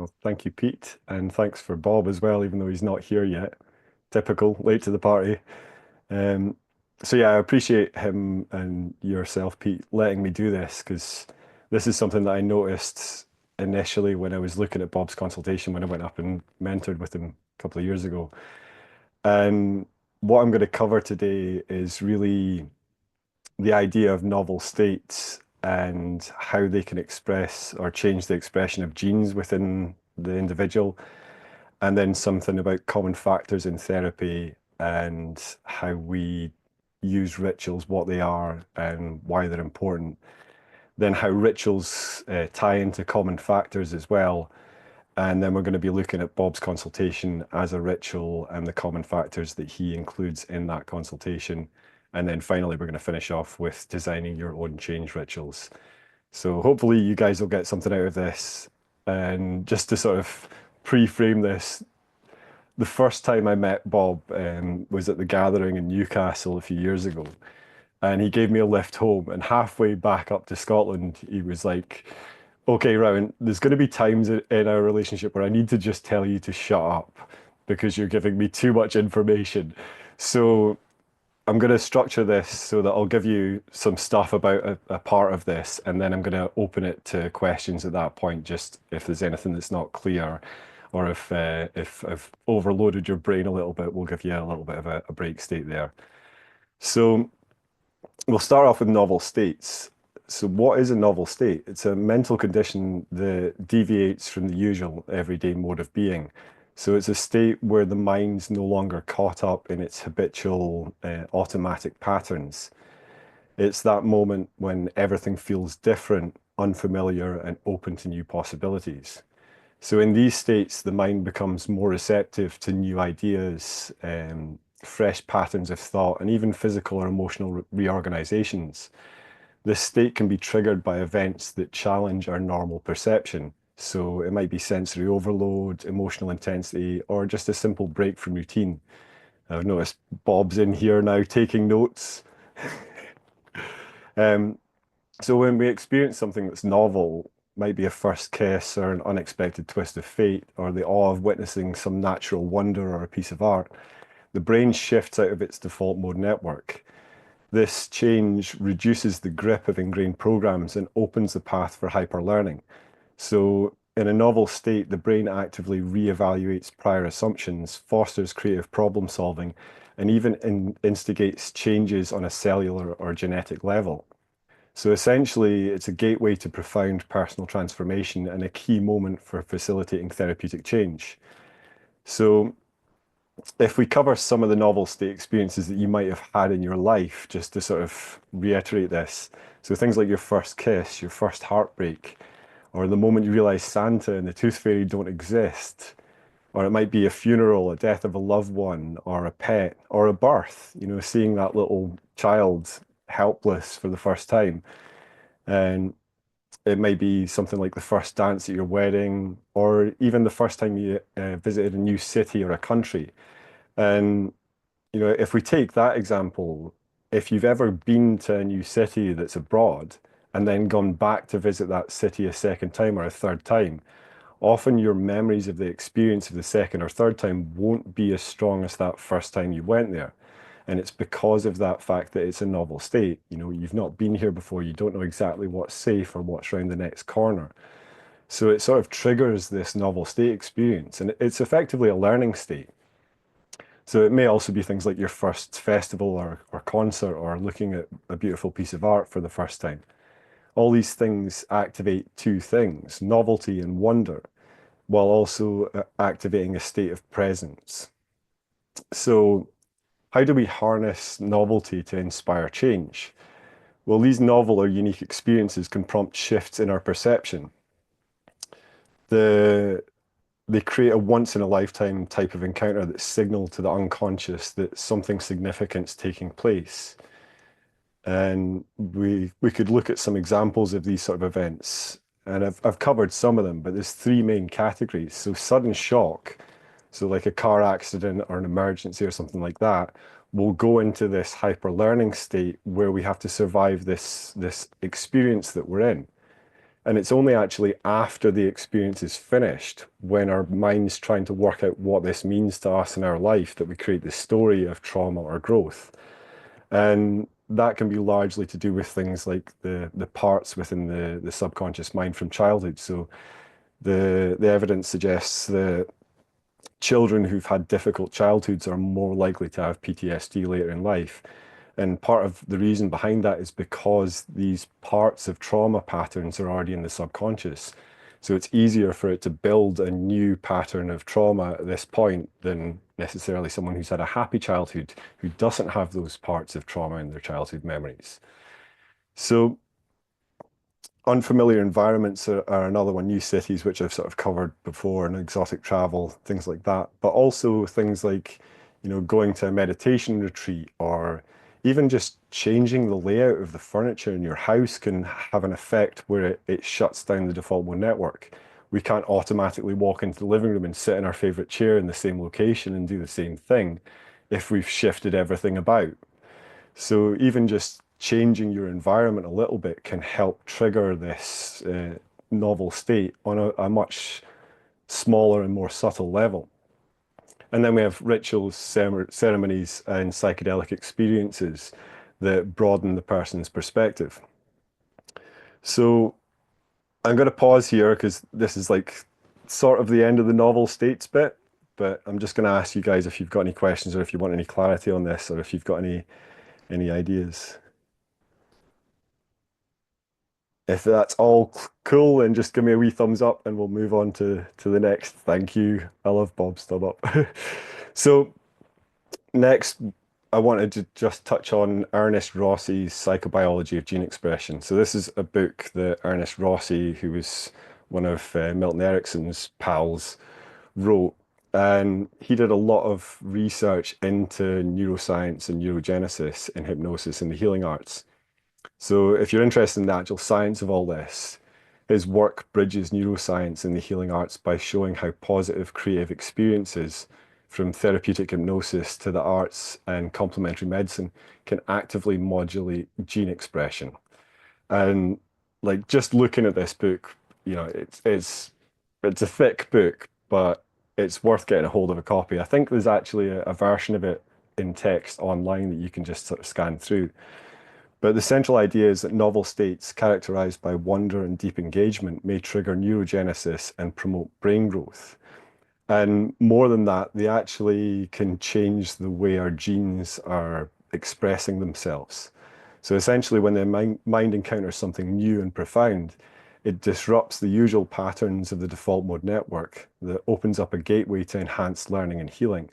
Well, thank you, Pete, and thanks for Bob as well, even though he's not here yet. Typical, late to the party. Um, so yeah, I appreciate him and yourself, Pete, letting me do this because this is something that I noticed initially when I was looking at Bob's consultation when I went up and mentored with him a couple of years ago. And what I'm going to cover today is really the idea of novel states and how they can express or change the expression of genes within the individual, and then something about common factors in therapy and how we use rituals, what they are, and why they're important. Then how rituals tie into common factors as well. And then we're going to be looking at Bob's consultation as a ritual and the common factors that he includes in that consultation. And then finally, we're going to finish off with designing your own change rituals. So hopefully you guys will get something out of this. And just to sort of pre-frame this, the first time I met Bob was at the gathering in Newcastle a few years ago. And he gave me a lift home. And halfway back up to Scotland, he was like, okay, Rowan, there's going to be times in our relationship where I need to just tell you to shut up because you're giving me too much information. So I'm going to structure this so that I'll give you some stuff about a part of this, and then I'm going to open it to questions at that point, just if there's anything that's not clear, or if I've overloaded your brain a little bit, we'll give you a little bit of a break state there. So we'll start off with novel states. So what is a novel state? It's a mental condition that deviates from the usual everyday mode of being. So it's a state where the mind's no longer caught up in its habitual automatic patterns. It's that moment when everything feels different, unfamiliar, and open to new possibilities. So in these states, the mind becomes more receptive to new ideas, fresh patterns of thought, and even physical or emotional reorganizations. This state can be triggered by events that challenge our normal perception. So it might be sensory overload, emotional intensity, or just a simple break from routine. I've noticed Bob's in here now taking notes. Um, so when we experience something that's novel, might be a first kiss or an unexpected twist of fate or the awe of witnessing some natural wonder or a piece of art, the brain shifts out of its default mode network. This change reduces the grip of ingrained programs and opens the path for hyperlearning. So in a novel state, the brain actively reevaluates prior assumptions, fosters creative problem solving, and even instigates changes on a cellular or genetic level. So essentially, it's a gateway to profound personal transformation and a key moment for facilitating therapeutic change. So if we cover some of the novel state experiences that you might have had in your life, just to sort of reiterate this. So things like your first kiss, your first heartbreak, or the moment you realize Santa and the Tooth Fairy don't exist, or it might be a funeral, a death of a loved one, or a pet, or a birth, seeing that little child helpless for the first time. And it may be something like the first dance at your wedding, or even the first time you visited a new city or a country. And, if we take that example, if you've ever been to a new city that's abroad and then gone back to visit that city a second time or a third time, often your memories of the experience of the second or third time won't be as strong as that first time you went there. And it's because of that fact that it's a novel state. You've not been here before, you don't know exactly what's safe or what's around the next corner. So it sort of triggers this novel state experience, and it's effectively a learning state. So it may also be things like your first festival or concert or looking at a beautiful piece of art for the first time. All these things activate two things, novelty and wonder, while also activating a state of presence. So how do we harness novelty to inspire change? Well, these novel or unique experiences can prompt shifts in our perception. The they create a once in a lifetime type of encounter that signal to the unconscious that something significant's taking place. And we could look at some examples of these sort of events. And I've covered some of them, but there's three main categories. So sudden shock, so like a car accident or an emergency or something like that, will go into this hyper learning state where we have to survive this experience that we're in. And it's only actually after the experience is finished, when our mind's trying to work out what this means to us in our life, that we create the story of trauma or growth. And that can be largely to do with things like the parts within the subconscious mind from childhood. So the evidence suggests that children who've had difficult childhoods are more likely to have PTSD later in life. And part of the reason behind that is because these parts of trauma patterns are already in the subconscious. So it's easier for it to build a new pattern of trauma at this point than necessarily someone who's had a happy childhood who doesn't have those parts of trauma in their childhood memories. So unfamiliar environments are another one, new cities, which I've sort of covered before, and exotic travel, things like that. But also things like, going to a meditation retreat, or even just changing the layout of the furniture in your house can have an effect where it shuts down the default mode network. We can't automatically walk into the living room and sit in our favorite chair in the same location and do the same thing if we've shifted everything about. So even just changing your environment a little bit can help trigger this novel state on a much smaller and more subtle level. And then we have rituals, ceremonies, and psychedelic experiences that broaden the person's perspective. So I'm going to pause here because this is like sort of the end of the novel states bit, but I'm just going to ask you guys if you've got any questions or if you want any clarity on this or if you've got any ideas. If that's all cool, then just give me a wee thumbs up and we'll move on to the next. Thank you. I love Bob's thumb up. So next, I wanted to just touch on Ernest Rossi's Psychobiology of Gene Expression. So this is a book that Ernest Rossi, who was one of Milton Erickson's pals, wrote. And he did a lot of research into neuroscience and neurogenesis in hypnosis and the healing arts. So if you're interested in the actual science of all this, his work bridges neuroscience and the healing arts by showing how positive creative experiences, from therapeutic hypnosis to the arts and complementary medicine, can actively modulate gene expression. And like just looking at this book, it's a thick book, but it's worth getting a hold of a copy. I think there's actually a version of it in text online that you can just sort of scan through. But the central idea is that novel states characterized by wonder and deep engagement may trigger neurogenesis and promote brain growth. And more than that, they actually can change the way our genes are expressing themselves. So essentially, when the mind encounters something new and profound, it disrupts the usual patterns of the default mode network that opens up a gateway to enhanced learning and healing.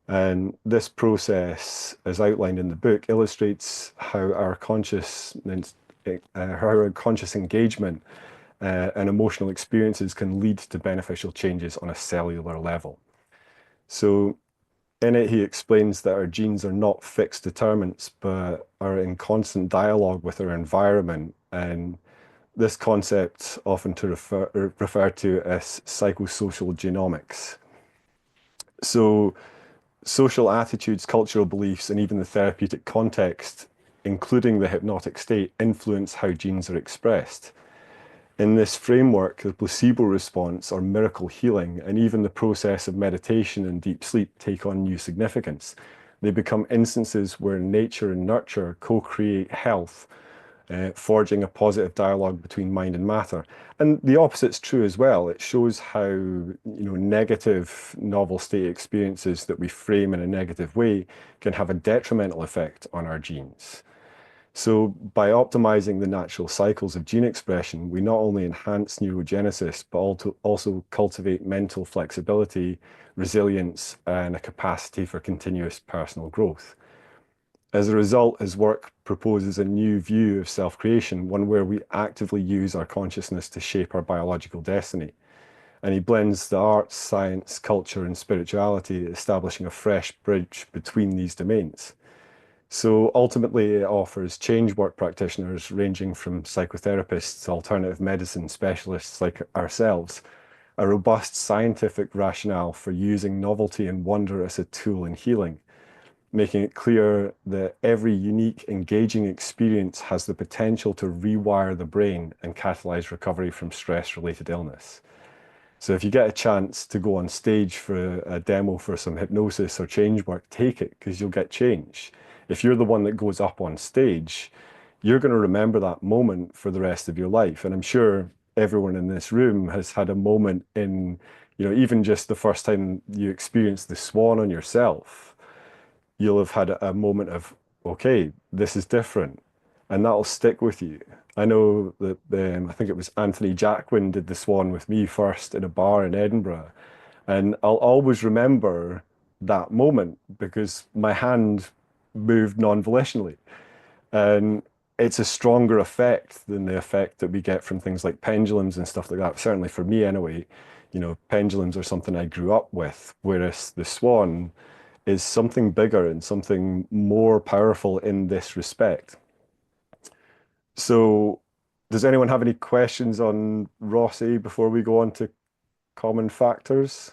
And this process, as outlined in the book, illustrates how our conscious engagement and emotional experiences can lead to beneficial changes on a cellular level. So in it, he explains that our genes are not fixed determinants, but are in constant dialogue with our environment. And this concept often referred to as psychosocial genomics. So social attitudes, cultural beliefs, and even the therapeutic context, including the hypnotic state, influence how genes are expressed. In this framework, the placebo response or miracle healing, and even the process of meditation and deep sleep take on new significance. They become instances where nature and nurture co-create health, forging a positive dialogue between mind and matter. And the opposite's true as well. It shows how, negative novel state experiences that we frame in a negative way can have a detrimental effect on our genes. So by optimizing the natural cycles of gene expression, we not only enhance neurogenesis, but also cultivate mental flexibility, resilience, and a capacity for continuous personal growth. As a result, his work proposes a new view of self-creation, one where we actively use our consciousness to shape our biological destiny. And he blends the arts, science, culture, and spirituality, establishing a fresh bridge between these domains. So ultimately, it offers change work practitioners ranging from psychotherapists to alternative medicine specialists like ourselves, a robust scientific rationale for using novelty and wonder as a tool in healing. making it clear that every unique, engaging experience has the potential to rewire the brain and catalyze recovery from stress-related illness. So if you get a chance to go on stage for a demo for some hypnosis or change work, take it because you'll get change. If you're the one that goes up on stage, you're going to remember that moment for the rest of your life. And I'm sure everyone in this room has had a moment in, even just the first time you experienced the swan on yourself, you'll have had a moment of, okay, this is different. And that'll stick with you. I know that I think it was Anthony Jacquin did the Swan with me first in a bar in Edinburgh. And I'll always remember that moment because my hand moved non-volitionally. And it's a stronger effect than the effect that we get from things like pendulums and stuff like that. Certainly for me anyway, pendulums are something I grew up with, whereas the Swan is something bigger and something more powerful in this respect. So, does anyone have any questions on Rossi before we go on to common factors?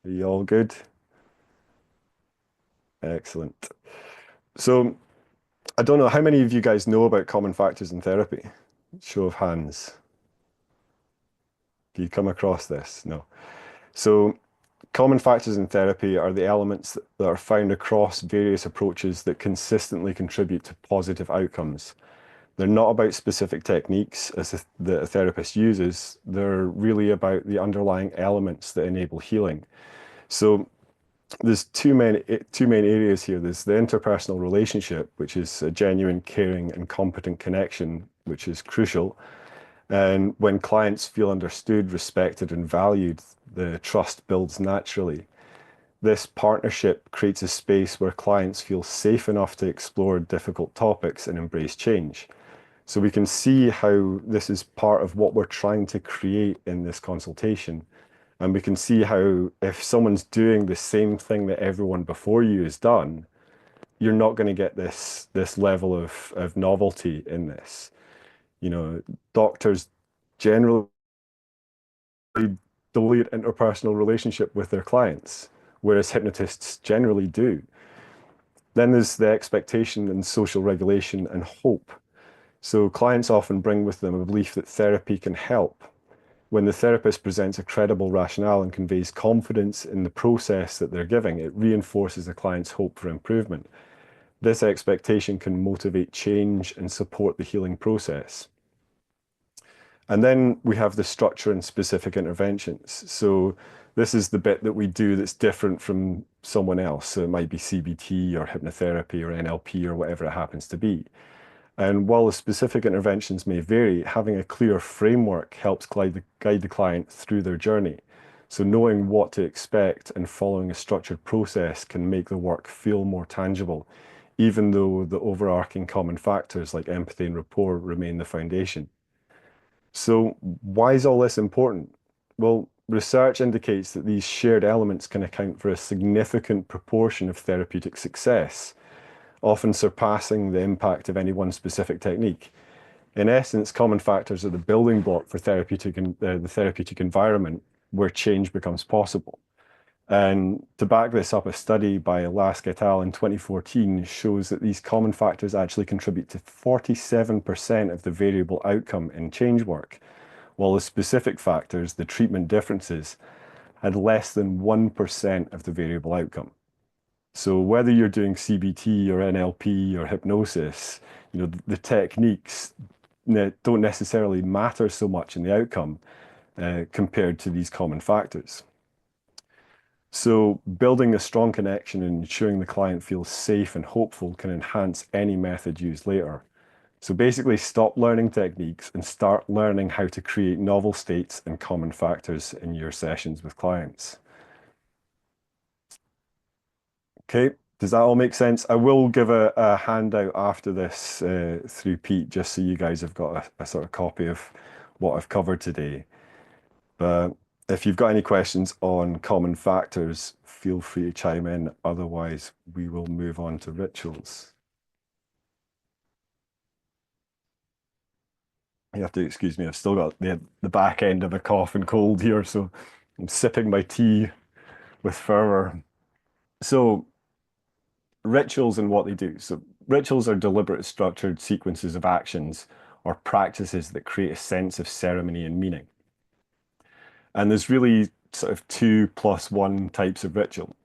Are you all good? Excellent. So, I don't know, how many of you guys know about common factors in therapy? Show of hands. Do you come across this? No. So, common factors in therapy are the elements that are found across various approaches that consistently contribute to positive outcomes. They're not about specific techniques that a therapist uses. They're really about the underlying elements that enable healing. So there's two main areas here. There's the interpersonal relationship, which is a genuine, caring, and competent connection, which is crucial. And when clients feel understood, respected, and valued, the trust builds naturally. This partnership creates a space where clients feel safe enough to explore difficult topics and embrace change. So we can see how this is part of what we're trying to create in this consultation. And we can see how if someone's doing the same thing that everyone before you has done, you're not going to get this level of novelty in this. Doctors generally delete interpersonal relationship with their clients, whereas hypnotists generally do. Then there's the expectation and social regulation and hope. So clients often bring with them a belief that therapy can help. When the therapist presents a credible rationale and conveys confidence in the process that they're giving, it reinforces the client's hope for improvement. This expectation can motivate change and support the healing process. And then we have the structure and specific interventions. So this is the bit that we do that's different from someone else. So it might be CBT or hypnotherapy or NLP or whatever it happens to be. And while the specific interventions may vary, having a clear framework helps guide the client through their journey. So knowing what to expect and following a structured process can make the work feel more tangible, even though the overarching common factors like empathy and rapport remain the foundation. So why is all this important? Well, research indicates that these shared elements can account for a significant proportion of therapeutic success, often surpassing the impact of any one specific technique. In essence, common factors are the building block for the therapeutic environment where change becomes possible. And to back this up, a study by Lask et al. In 2014 shows that these common factors actually contribute to 47% of the variable outcome in change work, while the specific factors, the treatment differences, had less than 1% of the variable outcome. So whether you're doing CBT or NLP or hypnosis, the techniques don't necessarily matter so much in the outcome compared to these common factors. So building a strong connection and ensuring the client feels safe and hopeful can enhance any method used later. So basically stop learning techniques and start learning how to create novel states and common factors in your sessions with clients. Okay, does that all make sense? I will give a handout after this through Pete, just so you guys have got a sort of copy of what I've covered today. But if you've got any questions on common factors, feel free to chime in. Otherwise, we will move on to rituals. You have to excuse me, I've still got the back end of a cough and cold here, so I'm sipping my tea with fervor. So rituals and what they do. So rituals are deliberate, structured sequences of actions or practices that create a sense of ceremony and meaning. And there's really sort of two plus one types of ritual.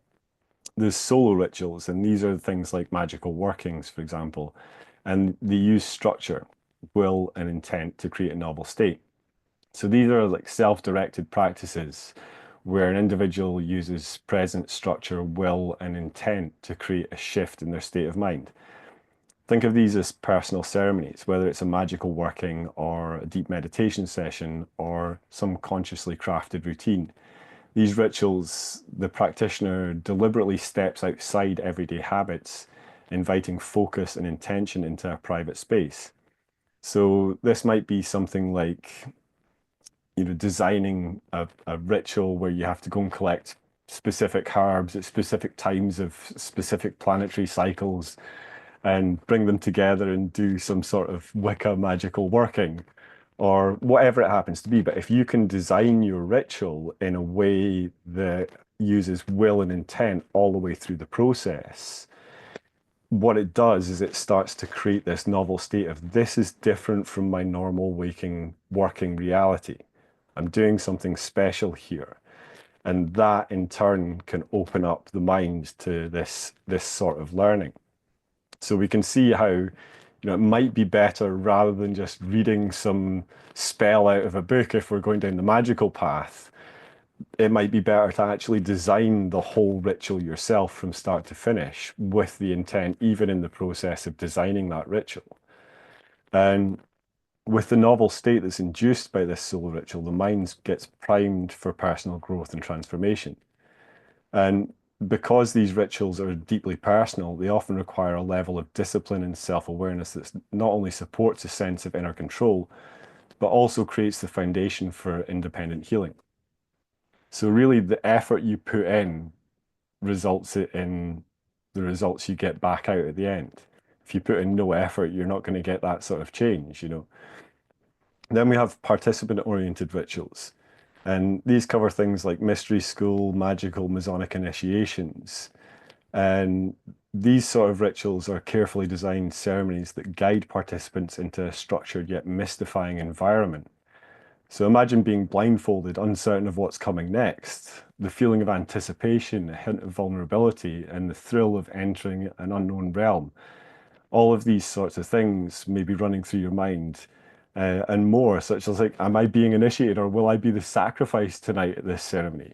There's solo rituals, and these are things like magical workings, for example, and they use structure, will, and intent to create a novel state. So these are like self-directed practices where an individual uses present structure, will, and intent to create a shift in their state of mind. Think of these as personal ceremonies, whether it's a magical working or a deep meditation session or some consciously crafted routine. These rituals, the practitioner deliberately steps outside everyday habits, inviting focus and intention into a private space. So this might be something like, designing a ritual where you have to go and collect specific herbs at specific times of specific planetary cycles and bring them together and do some sort of Wicca magical working or whatever it happens to be. But if you can design your ritual in a way that uses will and intent all the way through the process, what it does is it starts to create this novel state of this is different from my normal waking working reality. I'm doing something special here. And that in turn can open up the mind to this sort of learning. So we can see how, it might be better rather than just reading some spell out of a book if we're going down the magical path. It might be better to actually design the whole ritual yourself from start to finish with the intent, even in the process of designing that ritual. And with the novel state that's induced by this soul ritual, the mind gets primed for personal growth and transformation. And because these rituals are deeply personal, they often require a level of discipline and self-awareness that not only supports a sense of inner control, but also creates the foundation for independent healing. So really the effort you put in results in the results you get back out at the end. If you put in no effort, you're not going to get that sort of change. Then we have participant-oriented rituals. And these cover things like mystery school, magical, Masonic initiations. And these sort of rituals are carefully designed ceremonies that guide participants into a structured yet mystifying environment. So imagine being blindfolded, uncertain of what's coming next. The feeling of anticipation, a hint of vulnerability, and the thrill of entering an unknown realm. All of these sorts of things may be running through your mind, and more, such as like, am I being initiated or will I be the sacrifice tonight at this ceremony?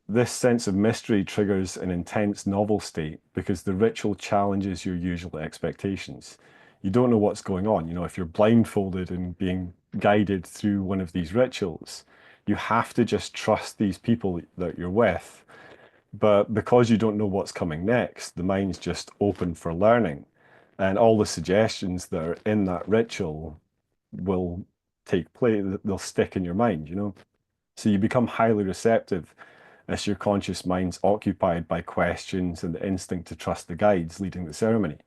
This sense of mystery triggers an intense novel state because the ritual challenges your usual expectations. You don't know what's going on. If you're blindfolded and being guided through one of these rituals, you have to just trust these people that you're with. But because you don't know what's coming next, the mind's just open for learning. And all the suggestions that are in that ritual will take place, they'll stick in your mind. So you become highly receptive as your conscious mind's occupied by questions and the instinct to trust the guides leading the ceremony,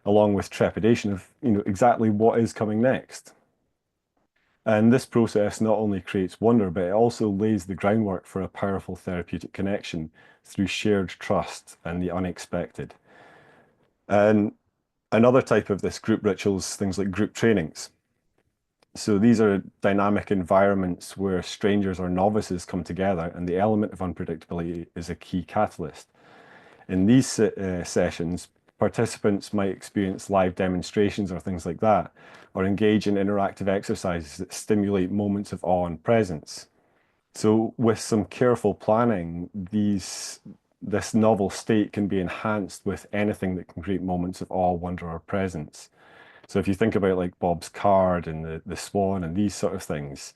along with trepidation of, exactly what is coming next. And this process not only creates wonder, but it also lays the groundwork for a powerful therapeutic connection through shared trust and the unexpected. And another type of this group rituals, things like group trainings. So these are dynamic environments where strangers or novices come together, and the element of unpredictability is a key catalyst. In these sessions, participants might experience live demonstrations or things like that, or engage in interactive exercises that stimulate moments of awe and presence. So with some careful planning, this novel state can be enhanced with anything that can create moments of awe, wonder, or presence. So if you think about like Bob's card and the swan and these sort of things,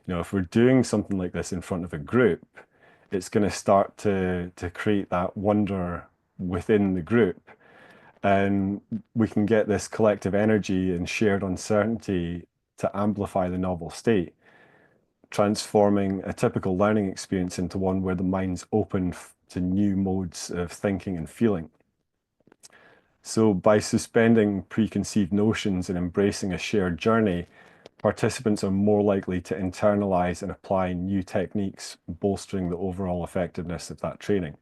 if we're doing something like this in front of a group, it's going to start to create that wonder within the group. And we can get this collective energy and shared uncertainty to amplify the novel state, transforming a typical learning experience into one where the mind's open to new modes of thinking and feeling. So by suspending preconceived notions and embracing a shared journey, participants are more likely to internalize and apply new techniques, bolstering the overall effectiveness of that training,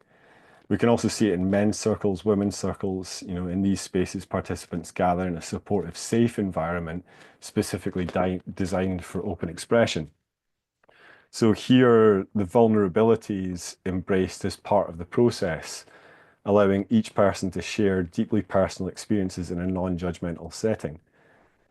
We can also see it in men's circles, women's circles. In these spaces, participants gather in a supportive, safe environment specifically designed for open expression. So here, the vulnerabilities embraced as part of the process, allowing each person to share deeply personal experiences in a non-judgmental setting.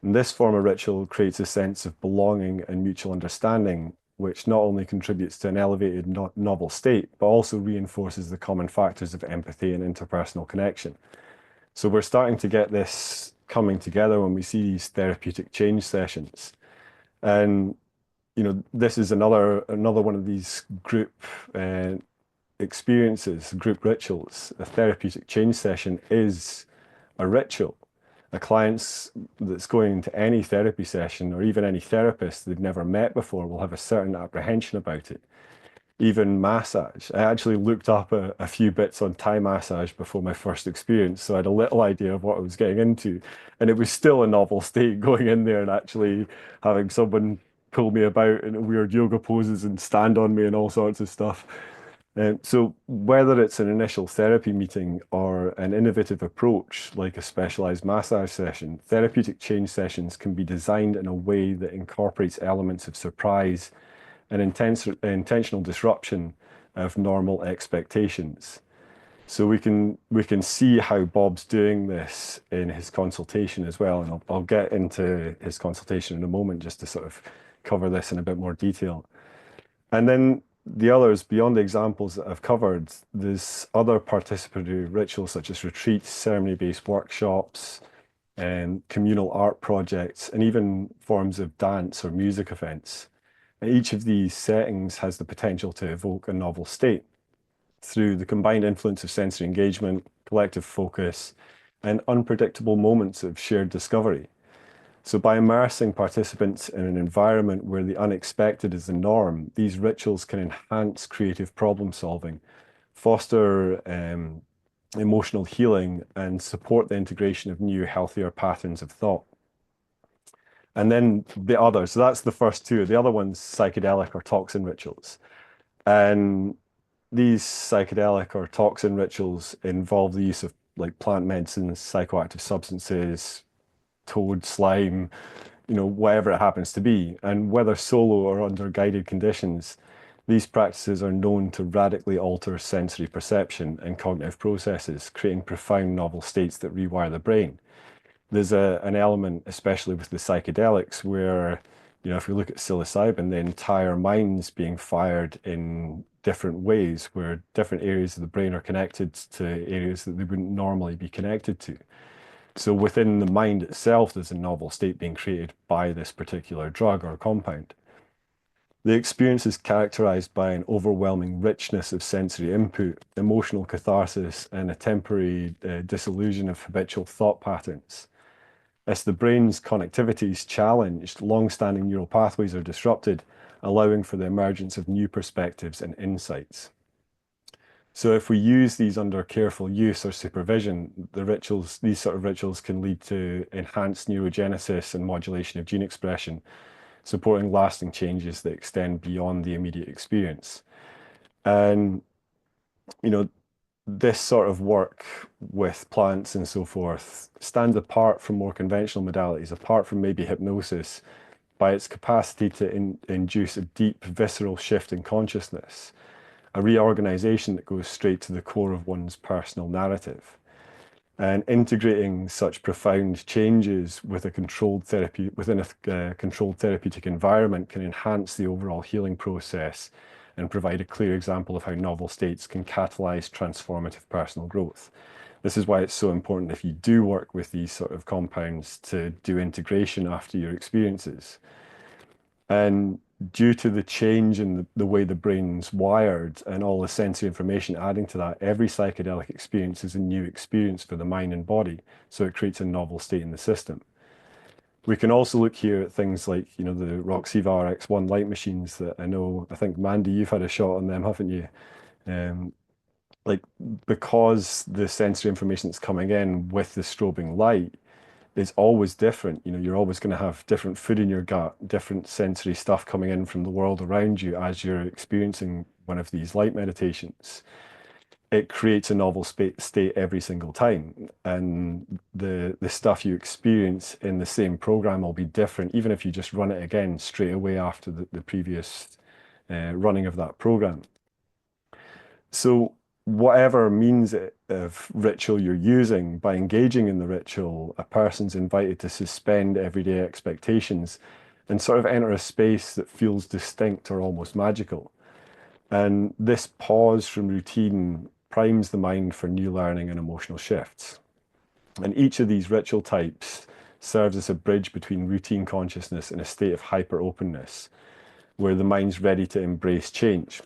And this form of ritual creates a sense of belonging and mutual understanding, which not only contributes to an elevated novel state, but also reinforces the common factors of empathy and interpersonal connection. So we're starting to get this coming together when we see these therapeutic change sessions. And this is another one of these group uh, experiences, group rituals. A therapeutic change session is a ritual. A client that's going to any therapy session or even any therapist they've never met before will have a certain apprehension about it. Even massage. I actually looked up a few bits on Thai massage before my first experience, so I had a little idea of what I was getting into. And it was still a novel state going in there and actually having someone pull me about in weird yoga poses and stand on me and all sorts of stuff. So whether it's an initial therapy meeting or an innovative approach like a specialized massage session, therapeutic change sessions can be designed in a way that incorporates elements of surprise and intentional disruption of normal expectations. So we can see how Bob's doing this in his consultation as well, and I'll get into his consultation in a moment just to sort of cover this in a bit more detail. And then the others, beyond the examples that I've covered, there's other participatory rituals such as retreats, ceremony-based workshops, and communal art projects, and even forms of dance or music events. And each of these settings has the potential to evoke a novel state through the combined influence of sensory engagement, collective focus, and unpredictable moments of shared discovery. So by immersing participants in an environment where the unexpected is the norm, these rituals can enhance creative problem solving, foster emotional healing, and support the integration of new, healthier patterns of thought. And then the other, so that's the first two. The other one's psychedelic or toxin rituals. And these psychedelic or toxin rituals involve the use of like plant medicines, psychoactive substances, toad, slime, whatever it happens to be. And whether solo or under guided conditions, these practices are known to radically alter sensory perception and cognitive processes, creating profound novel states that rewire the brain. There's an element, especially with the psychedelics, where, if you look at psilocybin, the entire mind's being fired in different ways, where different areas of the brain are connected to areas that they wouldn't normally be connected to. So within the mind itself, there's a novel state being created by this particular drug or compound. The experience is characterized by an overwhelming richness of sensory input, emotional catharsis, and a temporary dissolution of habitual thought patterns. As the brain's connectivity is challenged, long-standing neural pathways are disrupted, allowing for the emergence of new perspectives and insights. So if we use these under careful use or supervision, these sort of rituals can lead to enhanced neurogenesis and modulation of gene expression, supporting lasting changes that extend beyond the immediate experience. And, you know, this sort of work with plants and so forth stands apart from more conventional modalities, apart from maybe hypnosis, by its capacity to induce a deep visceral shift in consciousness, a reorganization that goes straight to the core of one's personal narrative. And integrating such profound changes with a controlled therapy within a controlled therapeutic environment can enhance the overall healing process and provide a clear example of how novel states can catalyze transformative personal growth. This is why it's so important if you do work with these sort of compounds to do integration after your experiences. And due to the change in the way the brain's wired and all the sensory information adding to that, every psychedelic experience is a new experience for the mind and body. So it creates a novel state in the system. We can also look here at things like, the Roxiva RX1 light machines that I think Mandy, you've had a shot on them, haven't you? Um, like because the sensory information that's coming in with the strobing light is always different. You're always going to have different food in your gut, different sensory stuff coming in from the world around you as you're experiencing one of these light meditations. it creates a novel state every single time. And the stuff you experience in the same program will be different, even if you just run it again straight away after the previous running of that program. So whatever means of ritual you're using, by engaging in the ritual, a person's invited to suspend everyday expectations and sort of enter a space that feels distinct or almost magical. And this pause from routine primes the mind for new learning and emotional shifts. And each of these ritual types serves as a bridge between routine consciousness and a state of hyper openness, where the mind's ready to embrace change.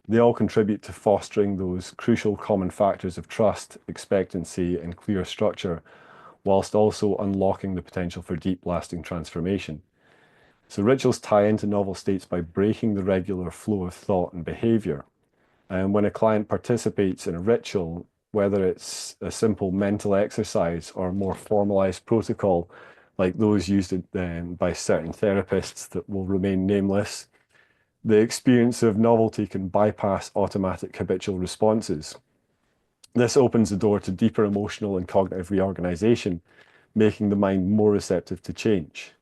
They all contribute to fostering those crucial common factors of trust, expectancy, and clear structure, whilst also unlocking the potential for deep, lasting transformation. So rituals tie into novel states by breaking the regular flow of thought and behavior. And when a client participates in a ritual, whether it's a simple mental exercise or a more formalized protocol, like those used by certain therapists that will remain nameless, the experience of novelty can bypass automatic habitual responses. This opens the door to deeper emotional and cognitive reorganization, making the mind more receptive to change.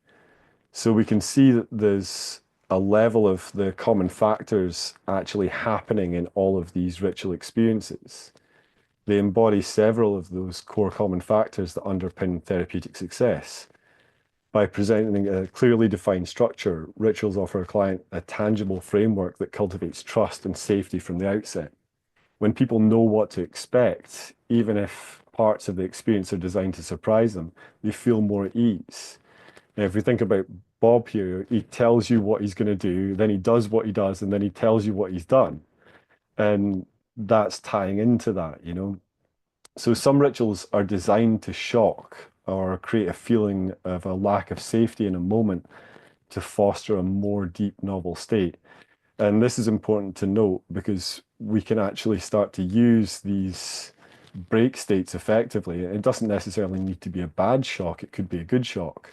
So we can see that there's a level of the common factors actually happening in all of these ritual experiences. They embody several of those core common factors that underpin therapeutic success. By presenting a clearly defined structure, rituals offer a client a tangible framework that cultivates trust and safety from the outset. When people know what to expect, even if parts of the experience are designed to surprise them, they feel more at ease. Now, if we think about Bob here, he tells you what he's going to do, then he does what he does, and then he tells you what he's done. And that's tying into that, you know. So some rituals are designed to shock or create a feeling of a lack of safety in a moment to foster a more deep novel state. And this is important to note because we can actually start to use these break states effectively. It doesn't necessarily need to be a bad shock, it could be a good shock,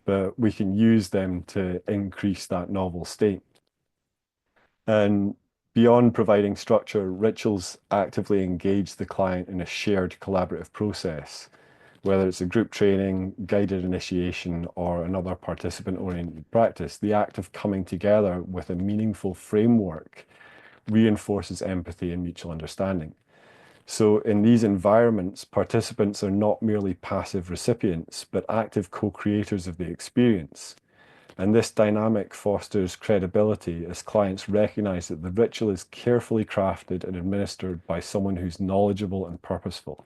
but we can use them to increase that novel state. And beyond providing structure, rituals actively engage the client in a shared collaborative process, whether it's a group training, guided initiation, or another participant-oriented practice. The act of coming together with a meaningful framework reinforces empathy and mutual understanding. So in these environments, participants are not merely passive recipients, but active co-creators of the experience. And this dynamic fosters credibility as clients recognize that the ritual is carefully crafted and administered by someone who's knowledgeable and purposeful.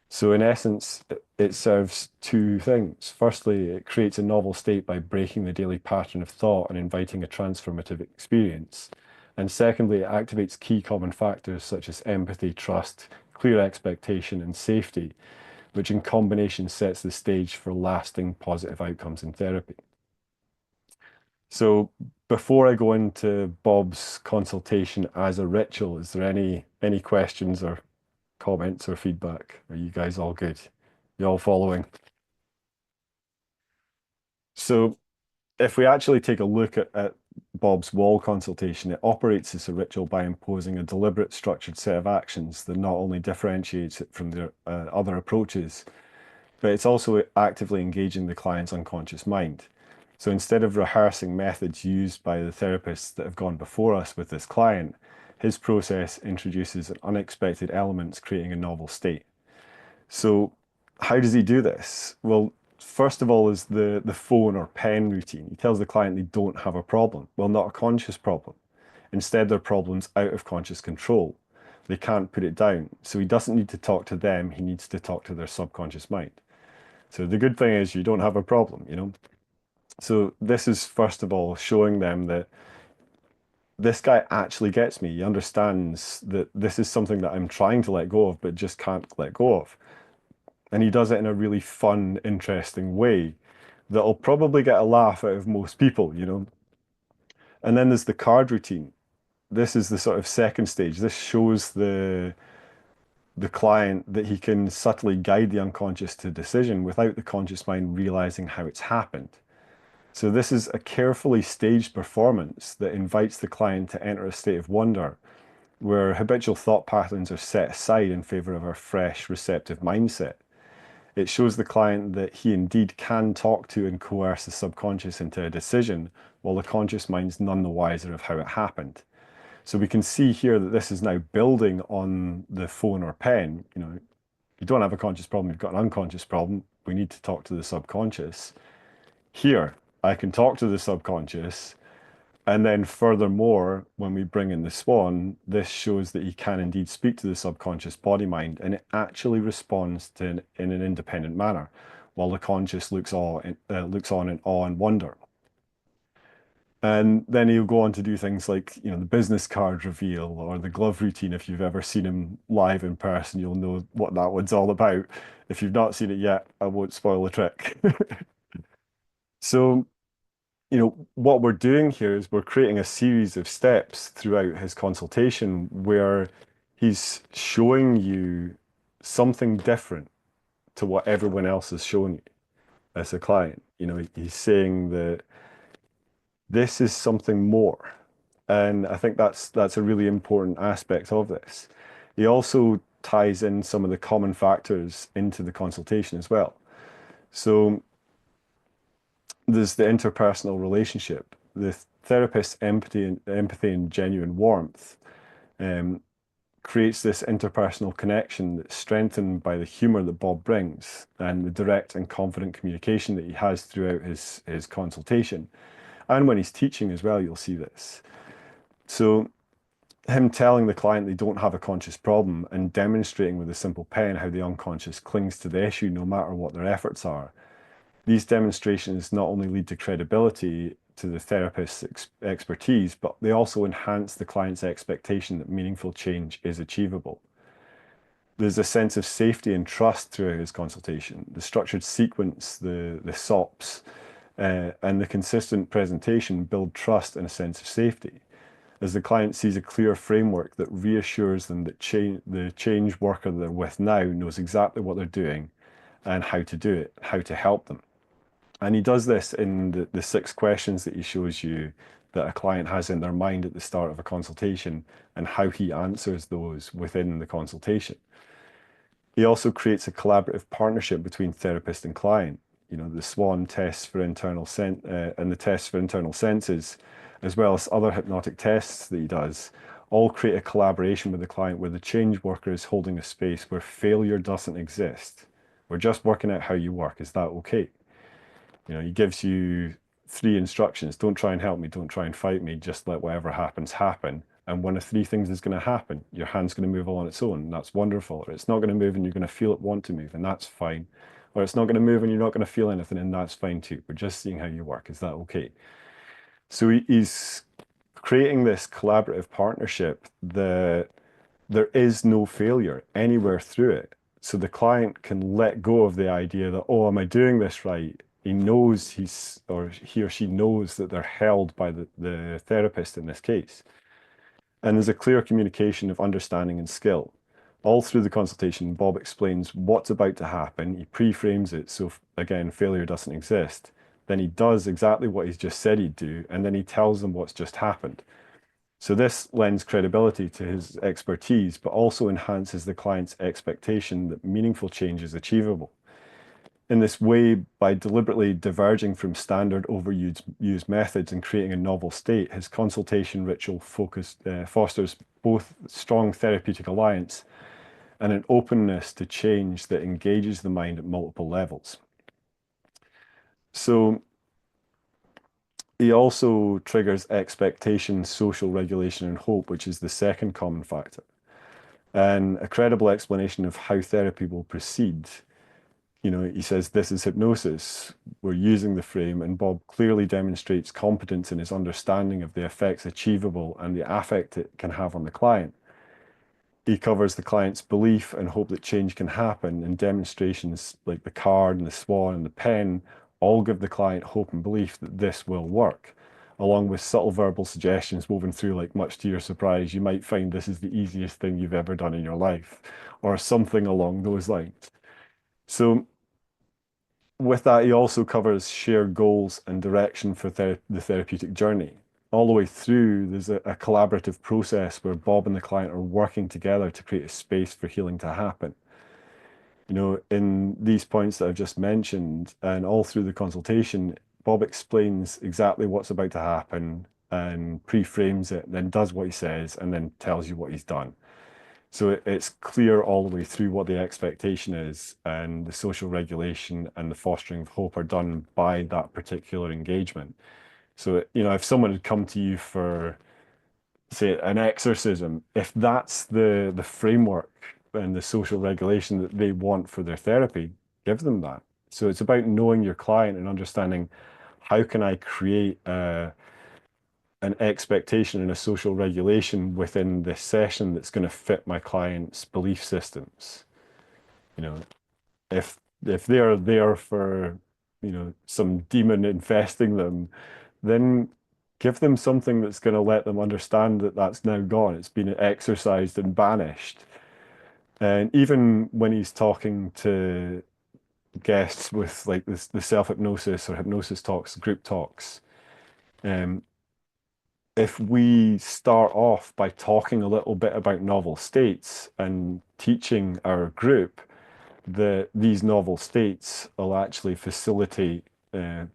So in essence, it serves two things. Firstly, it creates a novel state by breaking the daily pattern of thought and inviting a transformative experience. And secondly, it activates key common factors such as empathy, trust, clear expectation, and safety, which in combination sets the stage for lasting positive outcomes in therapy. So before I go into Bob's consultation as a ritual, is there any questions or comments or feedback? Are you guys all good? You all following? So if we actually take a look at Bob's wall consultation, it operates as a ritual by imposing a deliberate, structured set of actions that not only differentiates it from the other approaches, but it's also actively engaging the client's unconscious mind. So instead of rehearsing methods used by the therapists that have gone before us with this client, his process introduces unexpected elements, creating a novel state. So how does he do this? Well, first of all is the phone or pen routine. He tells the client they don't have a problem. Well, not a conscious problem. Instead, their problem's out of conscious control. They can't put it down. So he doesn't need to talk to them, he needs to talk to their subconscious mind. So the good thing is you don't have a problem, you know? So this is first of all showing them that this guy actually gets me. He understands that this is something that I'm trying to let go of, but just can't let go of. And he does it in a really fun, interesting way that'll probably get a laugh out of most people, you know. And then there's the card routine. This is the sort of second stage. This shows the client that he can subtly guide the unconscious to decision without the conscious mind realizing how it's happened. So this is a carefully staged performance that invites the client to enter a state of wonder where habitual thought patterns are set aside in favor of a fresh, receptive mindset. It shows the client that he indeed can talk to and coerce the subconscious into a decision, while the conscious mind's none the wiser of how it happened. So we can see here that this is now building on the phone or pen. You don't have a conscious problem, you've got an unconscious problem. We need to talk to the subconscious. Here, I can talk to the subconscious. And then furthermore, when we bring in the swan, this shows that he can indeed speak to the subconscious body mind, and it actually responds in an independent manner, while the conscious looks on in awe and wonder. And then he'll go on to do things like, the business card reveal or the glove routine. If you've ever seen him live in person, you'll know what that one's all about. If you've not seen it yet, I won't spoil the trick. So, what we're doing here is we're creating a series of steps throughout his consultation where he's showing you something different to what everyone else has shown you as a client. He's saying that this is something more. And I think that's a really important aspect of this. He also ties in some of the common factors into the consultation as well. So there's the interpersonal relationship, the therapist's empathy and genuine warmth um, creates this interpersonal connection that's strengthened by the humor that Bob brings and the direct and confident communication that he has throughout his consultation. And when he's teaching as well, you'll see this. So him telling the client they don't have a conscious problem and demonstrating with a simple pen how the unconscious clings to the issue no matter what their efforts are. These demonstrations not only lead to credibility to the therapist's expertise, but they also enhance the client's expectation that meaningful change is achievable. There's a sense of safety and trust throughout his consultation. The structured sequence, the SOPs, and the consistent presentation build trust and a sense of safety, as the client sees a clear framework that reassures them that the change worker they're with now knows exactly what they're doing and how to do it, how to help them. And he does this in the 6 questions that he shows you that a client has in their mind at the start of a consultation and how he answers those within the consultation. He also creates a collaborative partnership between therapist and client. The SWAN tests for and the tests for internal senses, as well as other hypnotic tests that he does, all create a collaboration with the client where the change worker is holding a space where failure doesn't exist. We're just working out how you work. Is that okay? He gives you 3 instructions. Don't try and help me. Don't try and fight me. Just let whatever happens happen. And one of 3 things is going to happen. Your hand's going to move on its own. And that's wonderful. Or it's not going to move and you're going to feel it want to move. And that's fine. Or it's not going to move and you're not going to feel anything. And that's fine too. We're just seeing how you work. Is that okay? So he's creating this collaborative partnership that there is no failure anywhere through it. So the client can let go of the idea that, oh, am I doing this right? He knows he or she knows that they're held by the therapist in this case. And there's a clear communication of understanding and skill. All through the consultation, Bob explains what's about to happen. He pre-frames it so, again, failure doesn't exist. Then he does exactly what he's just said he'd do, and then he tells them what's just happened. So this lends credibility to his expertise, but also enhances the client's expectation that meaningful change is achievable. In this way, by deliberately diverging from standard overused methods and creating a novel state, his consultation ritual fosters both strong therapeutic alliance and an openness to change that engages the mind at multiple levels. So he also triggers expectation, social regulation, and hope, which is the second common factor. And a credible explanation of how therapy will proceed. He says, this is hypnosis. We're using the frame, and Bob clearly demonstrates competence in his understanding of the effects achievable and the affect it can have on the client. He covers the client's belief and hope that change can happen, and demonstrations like the card and the swan and the pen all give the client hope and belief that this will work, along with subtle verbal suggestions woven through, like, much to your surprise, you might find this is the easiest thing you've ever done in your life, or something along those lines. So with that, he also covers shared goals and direction for the therapeutic journey. all the way through, there's a collaborative process where Bob and the client are working together to create a space for healing to happen. In these points that I've just mentioned, and all through the consultation, Bob explains exactly what's about to happen and pre-frames it, then does what he says, and then tells you what he's done. So it's clear all the way through what the expectation is, and the social regulation and the fostering of hope are done by that particular engagement. So, if someone had come to you for, say, an exorcism, if that's the framework and the social regulation that they want for their therapy, give them that. So it's about knowing your client and understanding how can I create an expectation and a social regulation within this session that's going to fit my client's belief systems. You know, if they're there for, some demon infesting them, then give them something that's going to let them understand that that's now gone. It's been exorcised and banished. And even when he's talking to guests with like this, the self-hypnosis or hypnosis talks, group talks, um, if we start off by talking a little bit about novel states and teaching our group that these novel states will actually facilitate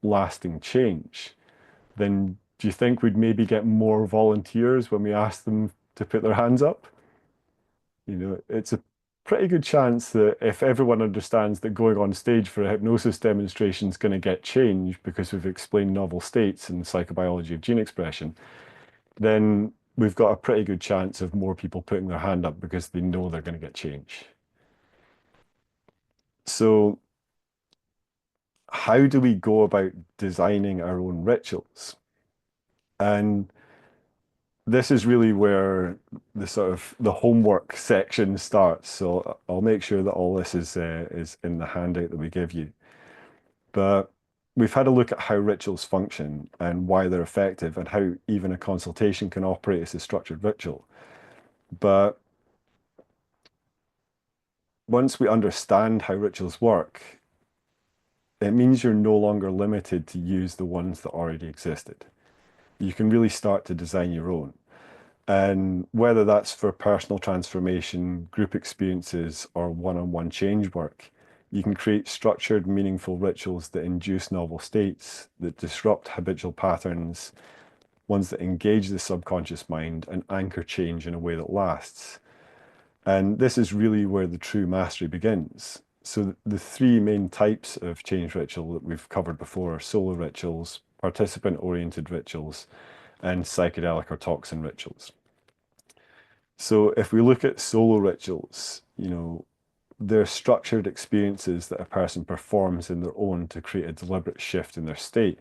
lasting change, then do you think we'd maybe get more volunteers when we ask them to put their hands up? It's a pretty good chance that if everyone understands that going on stage for a hypnosis demonstration is going to get change because we've explained novel states and the psychobiology of gene expression, then we've got a pretty good chance of more people putting their hand up because they know they're going to get change. So, how do we go about designing our own rituals? And this is really where the sort of the homework section starts. So I'll make sure that all this is in the handout that we give you. But we've had a look at how rituals function and why they're effective and how even a consultation can operate as a structured ritual. But once we understand how rituals work, it means you're no longer limited to use the ones that already existed. You can really start to design your own. And whether that's for personal transformation, group experiences, or one-on-one change work, you can create structured, meaningful rituals that induce novel states, that disrupt habitual patterns, ones that engage the subconscious mind and anchor change in a way that lasts. And this is really where the true mastery begins. So the three main types of change ritual that we've covered before are solo rituals, participant-oriented rituals, and psychedelic or toxin rituals. So if we look at solo rituals, they're structured experiences that a person performs in their own to create a deliberate shift in their state.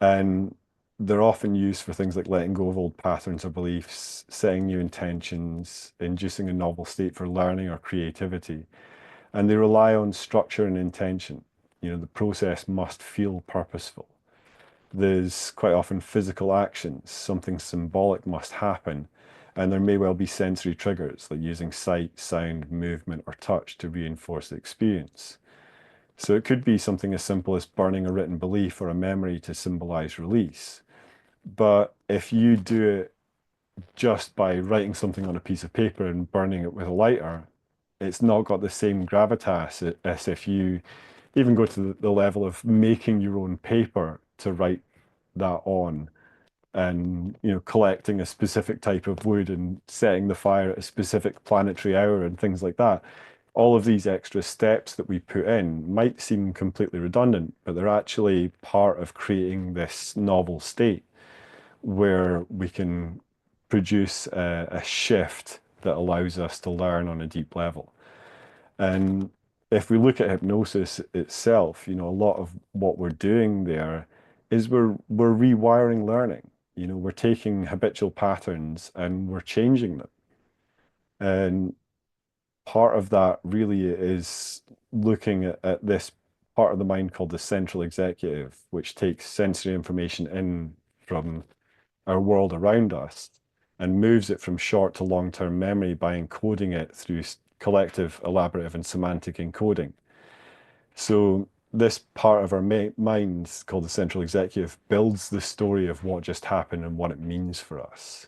And they're often used for things like letting go of old patterns or beliefs, setting new intentions, inducing a novel state for learning or creativity. And they rely on structure and intention. The process must feel purposeful. There's quite often physical actions, something symbolic must happen, and there may well be sensory triggers like using sight, sound, movement, or touch to reinforce the experience. So it could be something as simple as burning a written belief or a memory to symbolize release. But if you do it just by writing something on a piece of paper and burning it with a lighter, it's not got the same gravitas as if you even go to the level of making your own paper to write that on, and collecting a specific type of wood and setting the fire at a specific planetary hour and things like that. All of these extra steps that we put in might seem completely redundant, but they're actually part of creating this novel state where we can produce a shift that allows us to learn on a deep level. And if we look at hypnosis itself, a lot of what we're doing there is we're rewiring learning. We're taking habitual patterns and we're changing them. And part of that really is looking at this part of the mind called the central executive, which takes sensory information in from our world around us and moves it from short to long-term memory by encoding it through collective, elaborative, and semantic encoding. So this part of our minds called the central executive builds the story of what just happened and what it means for us.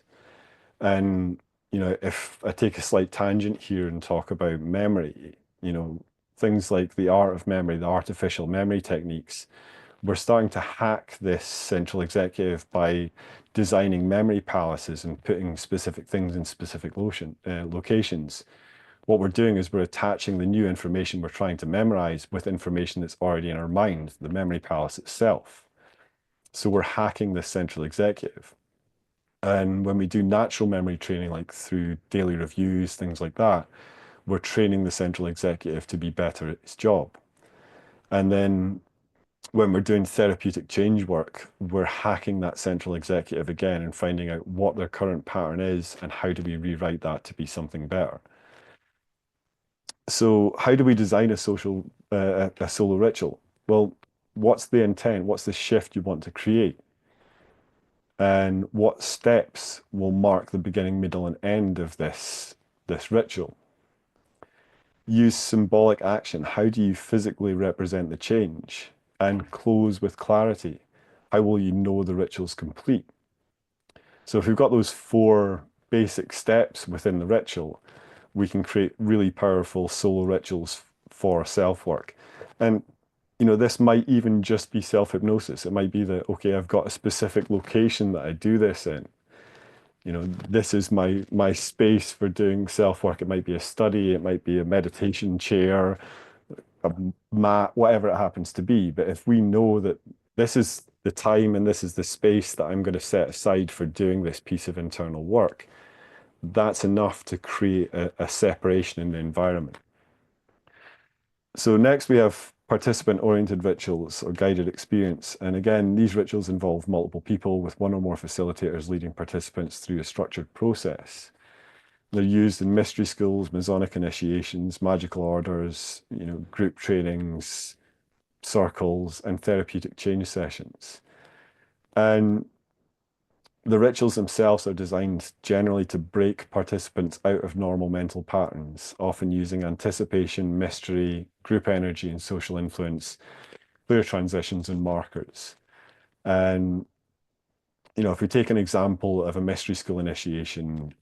And, if I take a slight tangent here and talk about memory, things like the art of memory, the artificial memory techniques, we're starting to hack this central executive by designing memory palaces and putting specific things in specific locations. What we're doing is we're attaching the new information we're trying to memorize with information that's already in our mind, the memory palace itself. So we're hacking this central executive. And when we do natural memory training, like through daily reviews, things like that, we're training the central executive to be better at its job. And then when we're doing therapeutic change work, we're hacking that central executive again and finding out what their current pattern is and how do we rewrite that to be something better. So how do we design a solo ritual? Well, what's the intent? What's the shift you want to create? And what steps will mark the beginning, middle, and end of this ritual? Use symbolic action. How do you physically represent the change? And close with clarity. How will you know the ritual's complete? So if we've got those four basic steps within the ritual, we can create really powerful solo rituals for self work. And this might even just be self-hypnosis. It might be that, okay, I've got a specific location that I do this in. This is my space for doing self-work. It might be a study, it might be a meditation chair, a mat, whatever it happens to be. But if we know that this is the time and this is the space that I'm going to set aside for doing this piece of internal work, that's enough to create a separation in the environment. So next we have participant-oriented rituals or guided experience. And again, these rituals involve multiple people with one or more facilitators leading participants through a structured process. They're used in mystery schools, Masonic initiations, magical orders, group trainings, circles, and therapeutic change sessions. And the rituals themselves are designed generally to break participants out of normal mental patterns, often using anticipation, mystery, group energy, and social influence, clear transitions, and markers. And, if we take an example of a mystery school initiation,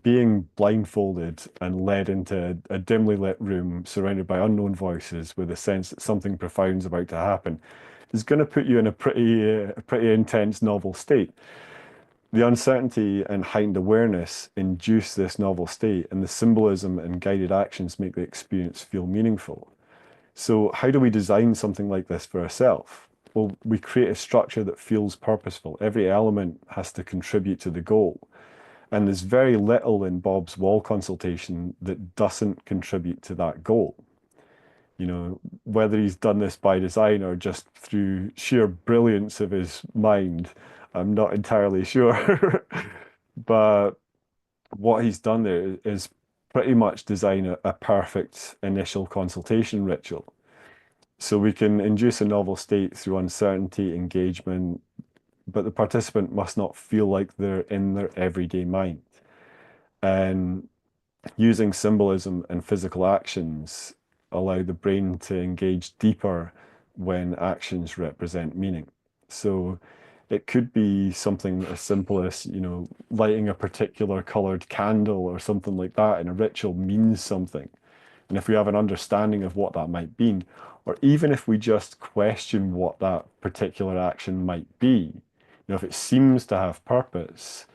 being blindfolded and led into a dimly lit room surrounded by unknown voices with a sense that something profound is about to happen is going to put you in a pretty intense novel state. The uncertainty and heightened awareness induce this novel state, and the symbolism and guided actions make the experience feel meaningful. So, how do we design something like this for ourselves? Well, we create a structure that feels purposeful. Every element has to contribute to the goal. And there's very little in Bob's wall consultation that doesn't contribute to that goal. Whether he's done this by design or just through sheer brilliance of his mind, I'm not entirely sure. But what he's done there is pretty much design a perfect initial consultation ritual. So we can induce a novel state through uncertainty, engagement, but the participant must not feel like they're in their everyday mind. And using symbolism and physical actions allow the brain to engage deeper when actions represent meaning. So it could be something as simple as, lighting a particular colored candle or something like that in a ritual means something. And if we have an understanding of what that might mean, or even if we just question what that particular action might be, if it seems to have purpose,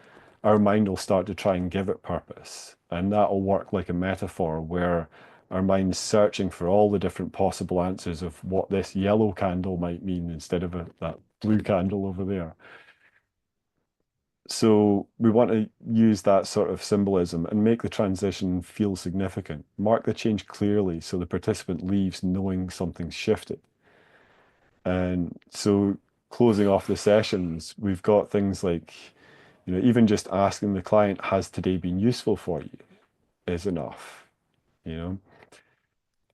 our mind will start to try and give it purpose. And that will work like a metaphor where our mind's searching for all the different possible answers of what this yellow candle might mean instead of that blue candle over there. So we want to use that sort of symbolism and make the transition feel significant. Mark the change clearly so the participant leaves knowing something's shifted. And so closing off the sessions, we've got things like, even just asking the client, has today been useful for you, is enough, you know?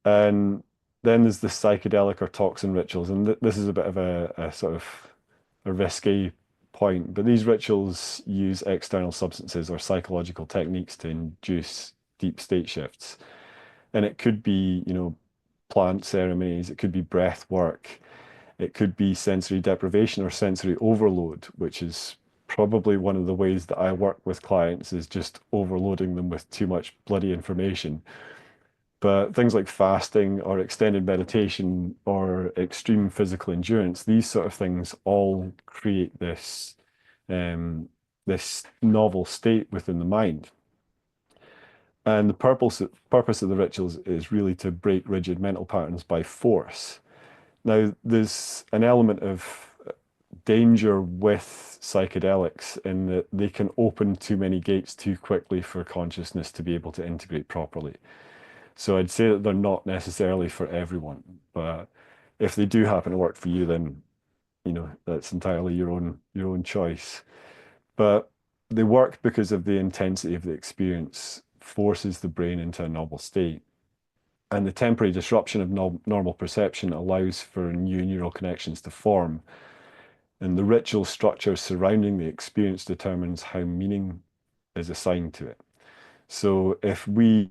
And then there's the psychedelic or toxin rituals, and this is a bit of a sort of a risky point, but these rituals use external substances or psychological techniques to induce deep state shifts. And it could be, plant ceremonies, it could be breath work, it could be sensory deprivation or sensory overload, which is probably one of the ways that I work with clients is just overloading them with too much bloody information. But things like fasting or extended meditation or extreme physical endurance, these sort of things all create um, this novel state within the mind. And the purpose of the rituals is really to break rigid mental patterns by force. Now, there's an element of danger with psychedelics in that they can open too many gates too quickly for consciousness to be able to integrate properly. So I'd say that they're not necessarily for everyone, but if they do happen to work for you, then that's entirely your own choice. But they work because of the intensity of the experience forces the brain into a novel state. And the temporary disruption of normal perception allows for new neural connections to form. And the ritual structure surrounding the experience determines how meaning is assigned to it. So if we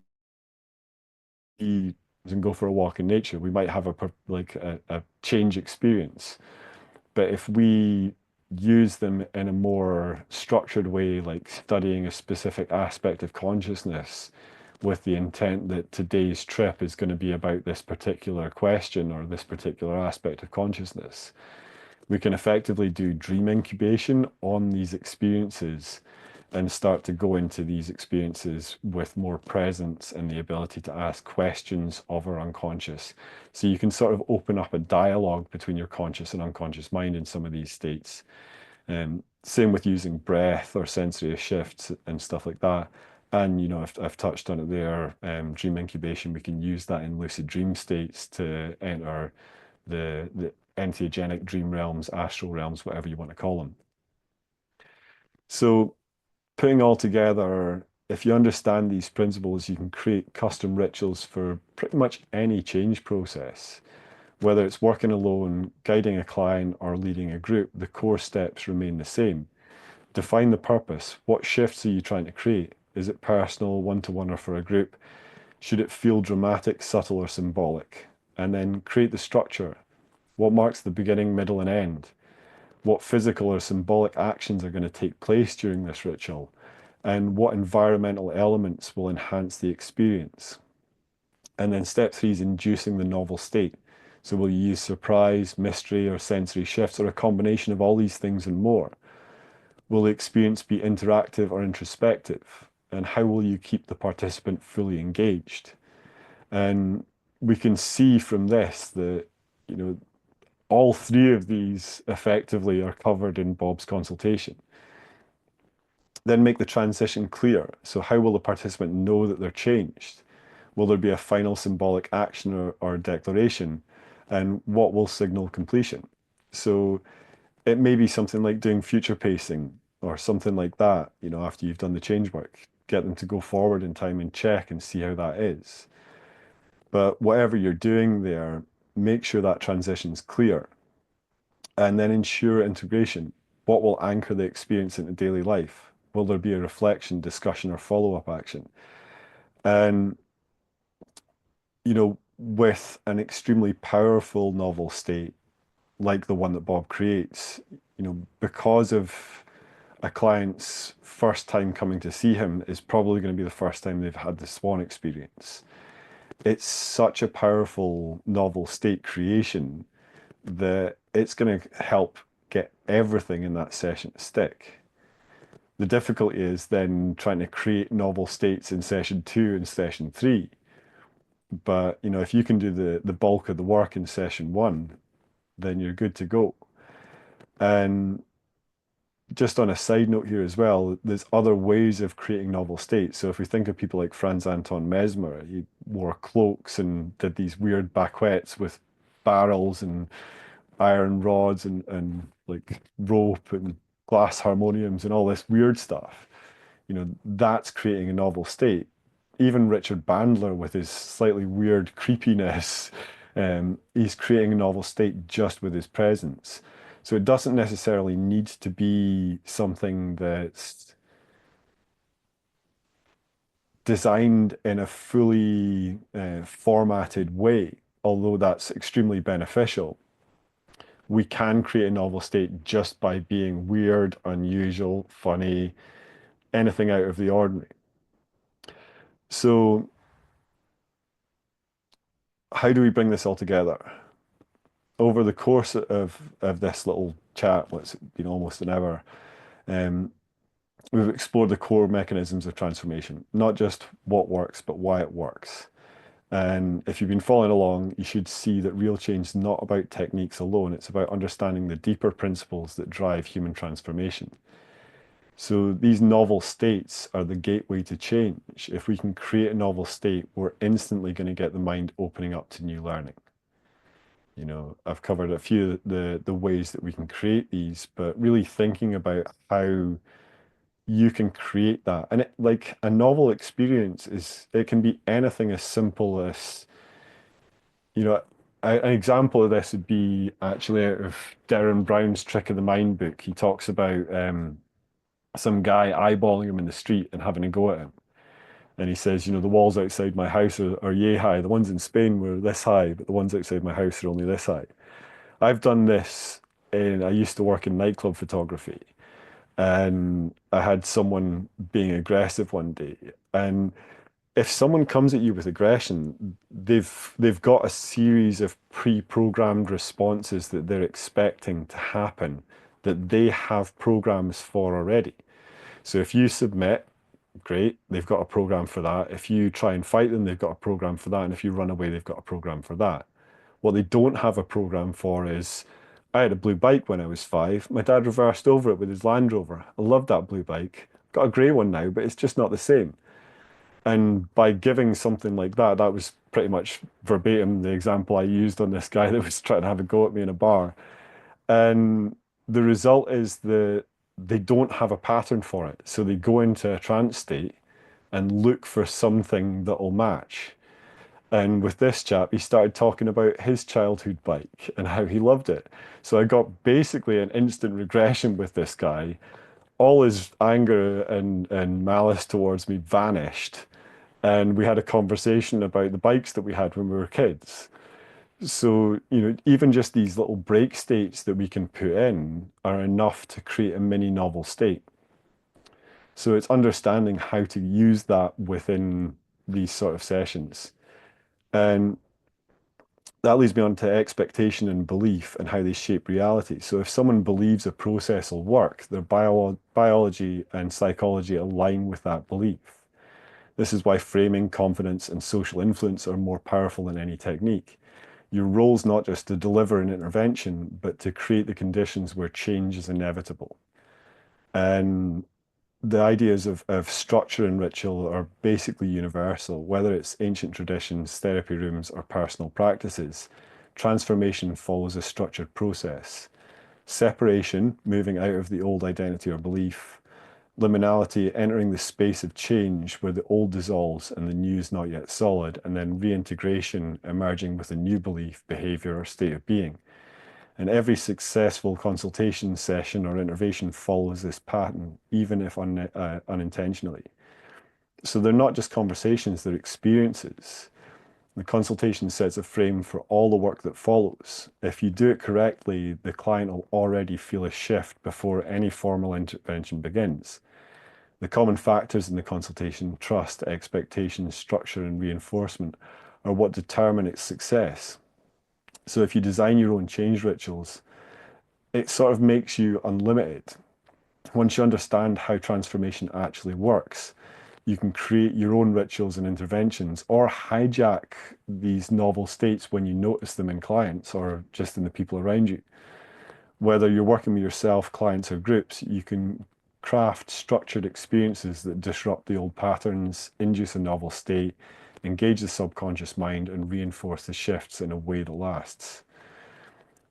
and go for a walk in nature, we might have a change experience. But if we use them in a more structured way, like studying a specific aspect of consciousness with the intent that today's trip is going to be about this particular question or this particular aspect of consciousness, we can effectively do dream incubation on these experiences and start to go into these experiences with more presence and the ability to ask questions of our unconscious. So you can sort of open up a dialogue between your conscious and unconscious mind in some of these states. Same with using breath or sensory shifts and stuff like that. And I've touched on it there. Dream incubation, we can use that in lucid dream states to enter the entheogenic dream realms, astral realms, whatever you want to call them. So putting all together, if you understand these principles, you can create custom rituals for pretty much any change process. Whether it's working alone, guiding a client, or leading a group, the core steps remain the same. Define the purpose. What shifts are you trying to create? Is it personal, one-to-one, or for a group? Should it feel dramatic, subtle, or symbolic? And then create the structure. What marks the beginning, middle, and end? What physical or symbolic actions are going to take place during this ritual? And what environmental elements will enhance the experience? And then step three is inducing the novel state. So will you use surprise, mystery, or sensory shifts, or a combination of all these things and more? Will the experience be interactive or introspective? And how will you keep the participant fully engaged? And we can see from this that, you know, all three of these effectively are covered in Bob's consultation. Then make the transition clear. So how will the participant know that they're changed? Will there be a final symbolic action or declaration? And what will signal completion? So it may be something like doing future pacing or something like that, after you've done the change work. Get them to go forward in time and check and see how that is. But whatever you're doing there, make sure that transition's clear and then ensure integration. What will anchor the experience into daily life? Will there be a reflection, discussion, or follow-up action? And, with an extremely powerful novel state like the one that Bob creates, because of a client's first time coming to see him is probably going to be the first time they've had the swan experience. It's such a powerful novel state creation that it's going to help get everything in that session to stick. The difficulty is then trying to create novel states in session two and session three. But, if you can do the bulk of the work in session one, then you're good to go. And just on a side note here as well, there's other ways of creating novel states. So if we think of people like Franz Anton Mesmer, he wore cloaks and did these weird baquettes with barrels and iron rods and like rope and glass harmoniums and all this weird stuff. That's creating a novel state. Even Richard Bandler with his slightly weird creepiness, he's creating a novel state just with his presence. So it doesn't necessarily need to be something that's designed in a fully formatted way. although that's extremely beneficial, we can create a novel state just by being weird, unusual, funny, anything out of the ordinary. So, how do we bring this all together? Over the course of this little chat, what's been almost an hour, um, we've explored the core mechanisms of transformation, not just what works, but why it works. And if you've been following along, you should see that real change is not about techniques alone. It's about understanding the deeper principles that drive human transformation. So these novel states are the gateway to change. If we can create a novel state, we're instantly going to get the mind opening up to new learning. I've covered a few of the ways that we can create these, but really thinking about how you can create that. And like a novel experience it can be anything as simple as, you know, an example of this would be actually out of Derren Brown's Trick of the Mind book. He talks about some guy eyeballing him in the street and having a go at him. And he says, the walls outside my house are yay high. The ones in Spain were this high, but the ones outside my house are only this high. I've done this I used to work in nightclub photography, and I had someone being aggressive one day. And if someone comes at you with aggression, they've got a series of pre-programmed responses that they're expecting to happen that they have programs for already. So if you submit, great, they've got a program for that. If you try and fight them, they've got a program for that. And if you run away, they've got a program for that. What they don't have a program for is, I had a blue bike when I was 5. My dad reversed over it with his Land Rover. I love that blue bike. Got a grey one now, but it's just not the same. And by giving something like that, that was pretty much verbatim the example I used on this guy that was trying to have a go at me in a bar. And the result is that they don't have a pattern for it. So they go into a trance state and look for something that will match. And with this chap, he started talking about his childhood bike and how he loved it. So I got basically an instant regression with this guy. All his anger and malice towards me vanished. And we had a conversation about the bikes that we had when we were kids. So, even just these little break states that we can put in are enough to create a mini novel state. So it's understanding how to use that within these sort of sessions. And that leads me on to expectation and belief and how they shape reality. So if someone believes a process will work, their biology and psychology align with that belief. This is why framing, confidence, and social influence are more powerful than any technique. Your role is not just to deliver an intervention, but to create the conditions where change is inevitable. And the ideas of structure and ritual are basically universal, whether it's ancient traditions, therapy rooms, or personal practices. Transformation follows a structured process. Separation, moving out of the old identity or belief. Liminality, entering the space of change where the old dissolves and the new is not yet solid. And then reintegration, emerging with a new belief, behavior, or state of being. And every successful consultation session or intervention follows this pattern, even if unintentionally. So they're not just conversations, they're experiences. The consultation sets a frame for all the work that follows. If you do it correctly, the client will already feel a shift before any formal intervention begins. The common factors in the consultation, trust, expectation, structure, and reinforcement, are what determine its success. So if you design your own change rituals, it sort of makes you unlimited. Once you understand how transformation actually works, you can create your own rituals and interventions or hijack these novel states when you notice them in clients or just in the people around you. Whether you're working with yourself, clients, or groups, you can craft structured experiences that disrupt the old patterns, induce a novel state, engage the subconscious mind, and reinforce the shifts in a way that lasts.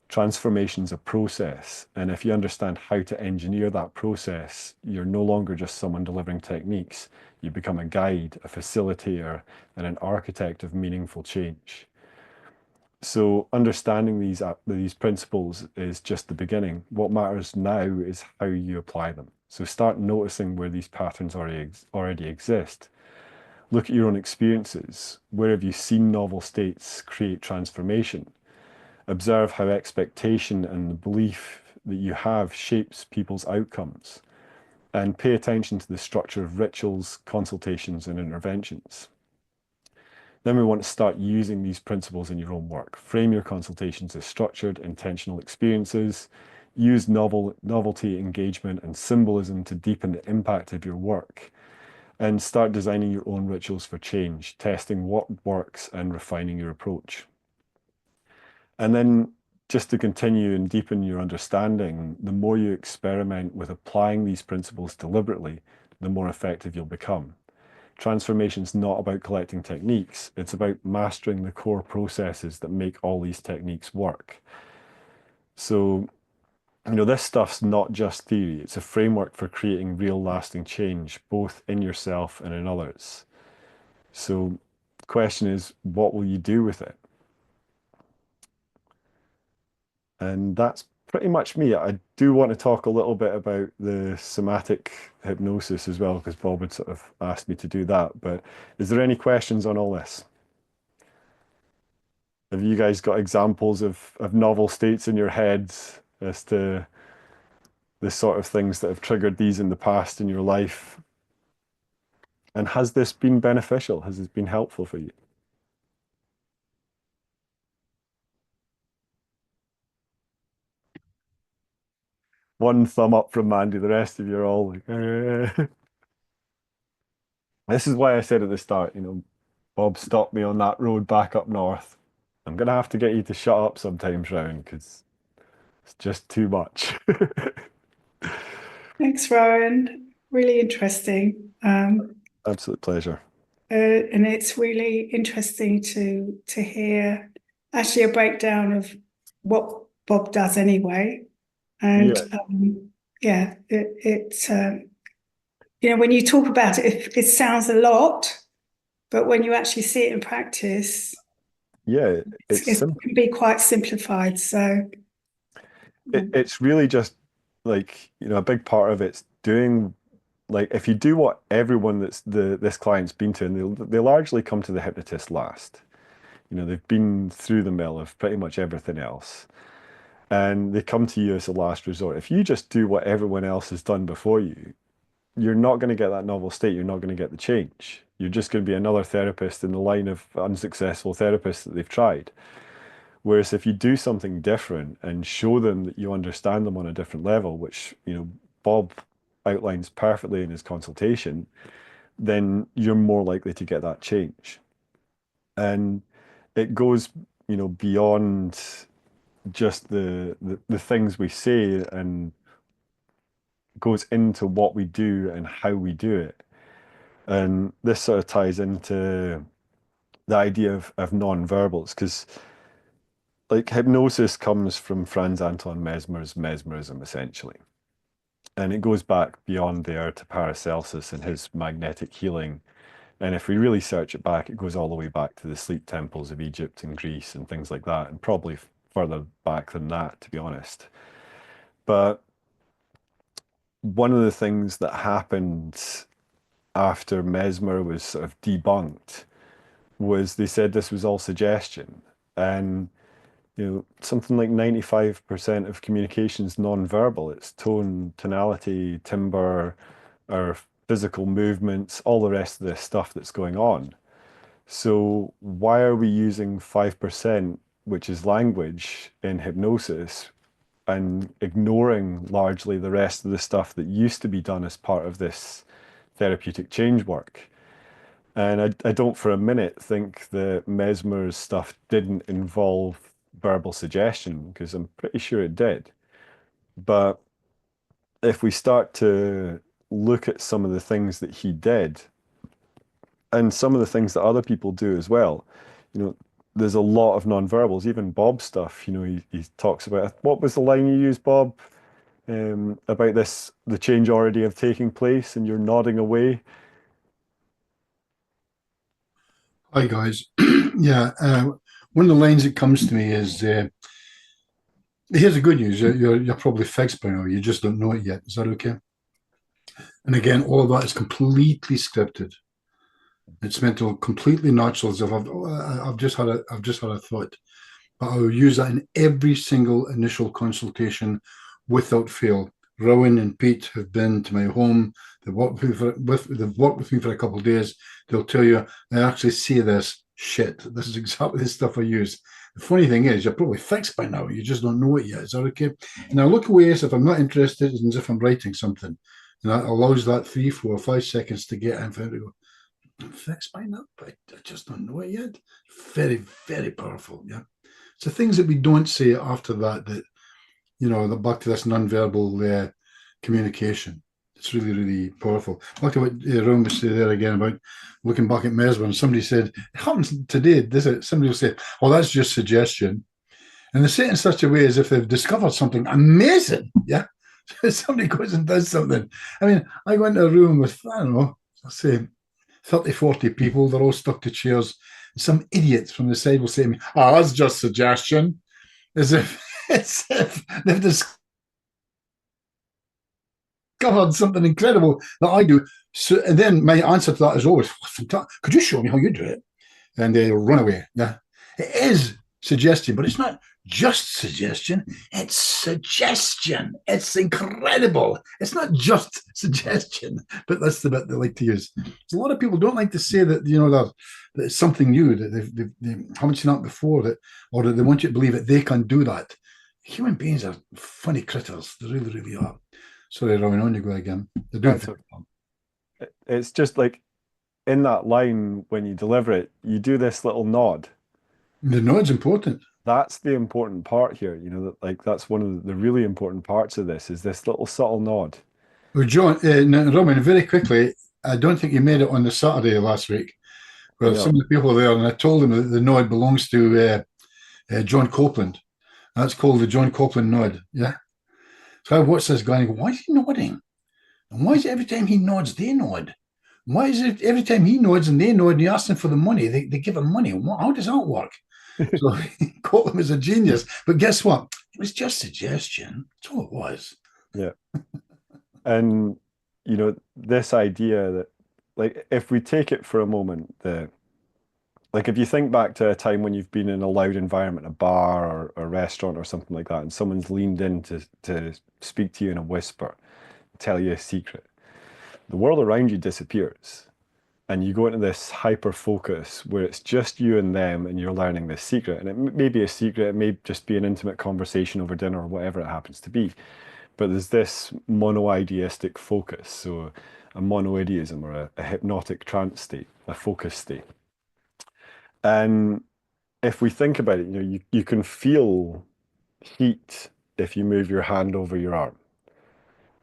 Transformation's a process, and if you understand how to engineer that process, you're no longer just someone delivering techniques. You become a guide, a facilitator, and an architect of meaningful change. So understanding these principles is just the beginning. What matters now is how you apply them. So start noticing where these patterns already exist. Look at your own experiences. Where have you seen novel states create transformation? Observe how expectation and the belief that you have shapes people's outcomes. And pay attention to the structure of rituals, consultations, and interventions. Then we want to start using these principles in your own work. Frame your consultations as structured, intentional experiences. Use novelty, engagement, and symbolism to deepen the impact of your work. And start designing your own rituals for change, testing what works and refining your approach. And then just to continue and deepen your understanding, the more you experiment with applying these principles deliberately, the more effective you'll become. Transformation is not about collecting techniques, it's about mastering the core processes that make all these techniques work. So, this stuff's not just theory, it's a framework for creating real lasting change, both in yourself and in others. So, the question is, what will you do with it? And that's pretty much me. I do want to talk a little bit about the somatic hypnosis as well, because Bob had sort of asked me to do that. But is there any questions on all this? Have you guys got examples of novel states in your heads as to the sort of things that have triggered these in the past in your life? And has this been beneficial? Has this been helpful for you? One thumb up from Mandy, the rest of you are all like, eh. This is why I said at the start, Bob stopped me on that road back up north. I'm gonna have to get you to shut up sometimes, Rowan, because it's just too much. Thanks, Rowan. Really interesting. Absolute pleasure. And it's really interesting to hear actually a breakdown of what Bob does anyway. And Yeah, yeah, when you talk about it, it sounds a lot, but when you actually see it in practice, yeah, it's it simple. can be quite simplified. So It's really just like, a big part of it's doing like if you do what everyone that's this client's been to, and they largely come to the hypnotist last. They've been through the mill of pretty much everything else. And they come to you as a last resort. If you just do what everyone else has done before you, you're not going to get that novel state. You're not going to get the change. You're just going to be another therapist in the line of unsuccessful therapists that they've tried. Whereas if you do something different and show them that you understand them on a different level, which, Bob outlines perfectly in his consultation, then you're more likely to get that change. And it goes, beyond just the things we say and goes into what we do and how we do it. And this sort of ties into the idea of non-verbals, because like hypnosis comes from Franz Anton Mesmer's mesmerism, essentially. And it goes back beyond there to Paracelsus and his magnetic healing. And if we really search it back, it goes all the way back to the sleep temples of Egypt and Greece and things like that, and probably further back than that, to be honest. But one of the things that happened after Mesmer was sort of debunked was they said this was all suggestion. And, something like 95% of communication is non-verbal. It's tone, tonality, timbre, our physical movements, all the rest of the stuff that's going on. So why are we using 5%, which is language, in hypnosis and ignoring largely the rest of the stuff that used to be done as part of this therapeutic change work? And I don't for a minute think that Mesmer's stuff didn't involve verbal suggestion, because I'm pretty sure it did. But if we start to look at some of the things that he did and some of the things that other people do as well, you know, there's a lot of non-verbals, even Bob stuff. He talks about, what was the line you used, Bob, about this, the change already of taking place, and you're nodding away. Hi guys. Yeah, one of the lines that comes to me is here's the good news. You're probably fixed by now. You just don't know it yet. Is that okay? And again, all of that is completely scripted. It's mental, completely natural. As if I've just had a thought, but I will use that in every single initial consultation without fail. Rowan and Pete have been to my home. They've worked with me for a couple of days. They'll tell you, I actually see this shit. This is exactly the stuff I use. The funny thing is, you're probably fixed by now. You just don't know it yet. Is that okay? And I look away as if I'm not interested, as if I'm writing something. And that allows that 3, 4, 5 seconds to get in for him to go, I'm fixed by now, but I just don't know it yet. Very, very powerful. Yeah. So things that we don't say after that, back to this non-verbal communication. It's really, really powerful. Back to what Ron was saying there again about looking back at Mesmer. Somebody said, it happens today, does it? Somebody will say, oh, that's just suggestion. And they say it in such a way as if they've discovered something amazing. Yeah. Somebody goes and does something. I mean, I go into a room with, I don't know, I'll say 30, 40 people. They're all stuck to chairs. Some idiots from the side will say to me, oh, that's just suggestion. As if, as if they've discovered something incredible that I do. So, and then my answer to that is always, could you show me how you do it? And they'll run away. Yeah. It is suggestion, but it's not just suggestion. It's suggestion. It's incredible. It's not just suggestion, but that's the bit they like to use. So a lot of people don't like to say that, that it's something new, that they haven't seen that before, or that they want you to believe that they can do that. Human beings are funny critters. They really, really are. Sorry, Rowan, on you go again. They're doing It's just like in that line when you deliver it, you do this little nod. The nod's important. That's the important part here, that like that's one of the really important parts of this is this little subtle nod. Well, John, Roman, very quickly, I don't think you made it on the Saturday last week, where some of No. the people were there, and I told them that the nod belongs to John Copeland. That's called the John Copeland nod. Yeah. So I watched this guy and I go, why is he nodding? And why is it every time he nods, they nod? Why is it every time he nods and they nod and you ask them for the money, they give him money? How does that work? So Copeland was a genius. But guess what? It was just suggestion. That's all it was. Yeah. And this idea that like if we take it for a moment, like if you think back to a time when you've been in a loud environment, a bar or a restaurant or something like that, and someone's leaned in to speak to you in a whisper, tell you a secret, the world around you disappears. And you go into this hyper focus where it's just you and them and you're learning this secret. And it may be a secret, it may just be an intimate conversation over dinner or whatever it happens to be. But there's this monoideistic focus, so a monoideism or a hypnotic trance state, a focus state. And if we think about it, you can feel heat if you move your hand over your arm.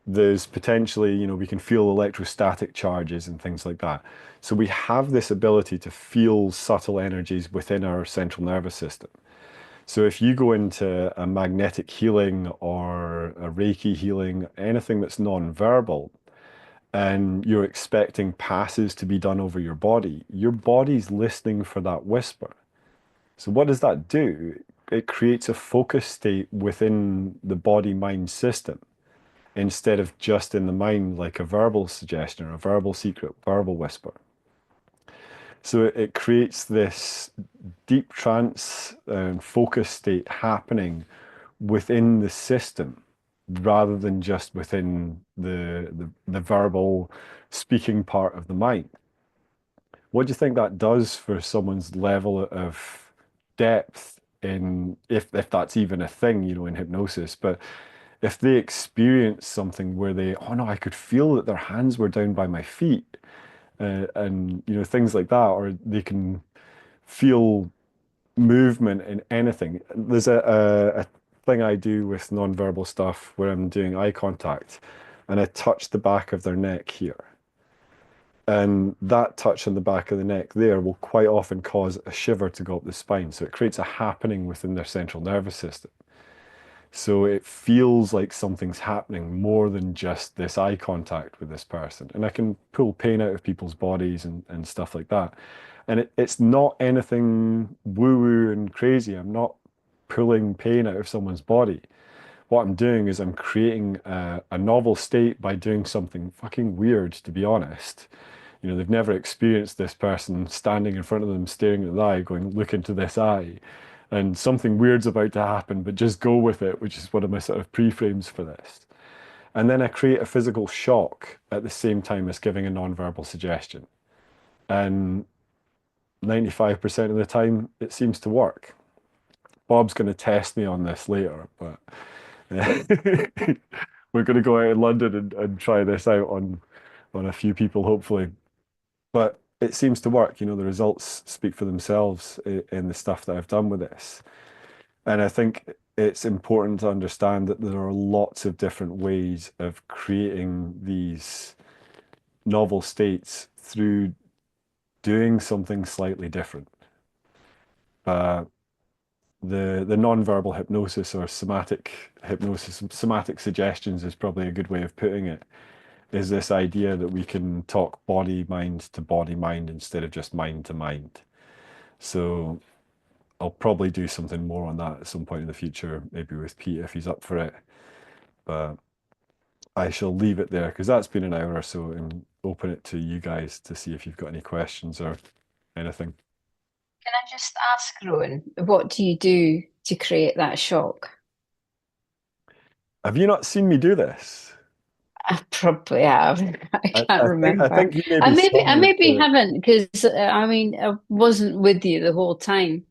There's potentially, we can feel electrostatic charges and things like that. So we have this ability to feel subtle energies within our central nervous system. So if you go into a magnetic healing or a Reiki healing, anything that's non-verbal, and you're expecting passes to be done over your body's listening for that whisper. So what does that do? It creates a focus state within the body-mind system instead of just in the mind like a verbal suggestion or a verbal secret, verbal whisper. So it creates this deep trance and focus state happening within the system rather than just within the verbal speaking part of the mind. What do you think that does for someone's level of depth in, if that's even a thing, in hypnosis, but if they experience something where oh no, I could feel that their hands were down by my feet, and things like that, or they can feel movement in anything. There's a thing I do with nonverbal stuff where I'm doing eye contact and I touch the back of their neck here. And that touch on the back of the neck there will quite often cause a shiver to go up the spine. So it creates a happening within their central nervous system. So it feels like something's happening more than just this eye contact with this person. And I can pull pain out of people's bodies and stuff like that. And it's not anything woo-woo and crazy. I'm not pulling pain out of someone's body. What I'm doing is I'm creating a novel state by doing something fucking weird, to be honest. You know, they've never experienced this person standing in front of them, staring at the eye, going, look into this eye. And something weird's about to happen, but just go with it, which is one of my sort of pre-frames for this. And then I create a physical shock at the same time as giving a non-verbal suggestion. And 95% of the time, it seems to work. Bob's going to test me on this later, but we're going to go out in London and try this out on a few people, hopefully. But it seems to work. You know, the results speak for themselves in the stuff that I've done with this. And I think it's important to understand that there are lots of different ways of creating these novel states through doing something slightly different. Uh, the non-verbal hypnosis or somatic hypnosis, somatic suggestions is probably a good way of putting it, is this idea that we can talk body mind to body mind instead of just mind to mind. So I'll probably do something more on that at some point in the future, maybe with Pete if he's up for it. But I shall leave it there because that's been an hour or so, and open it to you guys to see if you've got any questions or anything. Can I just ask, Rowan, what do you do to create that shock? Have you not seen me do this? I probably have. I I, can't I think I remember. think you maybe saw I me. maybe haven't because I mean I wasn't with you the whole time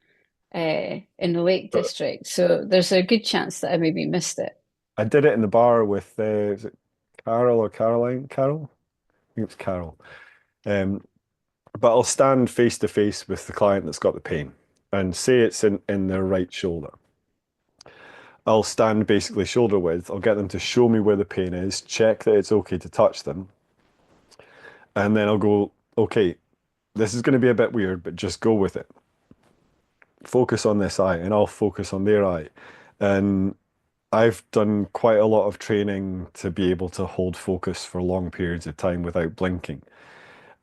in the Lake But District, so there's a good chance that I maybe missed it. I did it in the bar with is it Carol or Caroline? Carol? I think it's Carol. Um, but I'll stand face to face with the client that's got the pain and say it's in their right shoulder. I'll stand basically shoulder width. I'll get them to show me where the pain is, check that it's okay to touch them, and then I'll go, okay, this is going to be a bit weird, but just go with it. Focus on this eye, and I'll focus on their eye. And I've done quite a lot of training to be able to hold focus for long periods of time without blinking.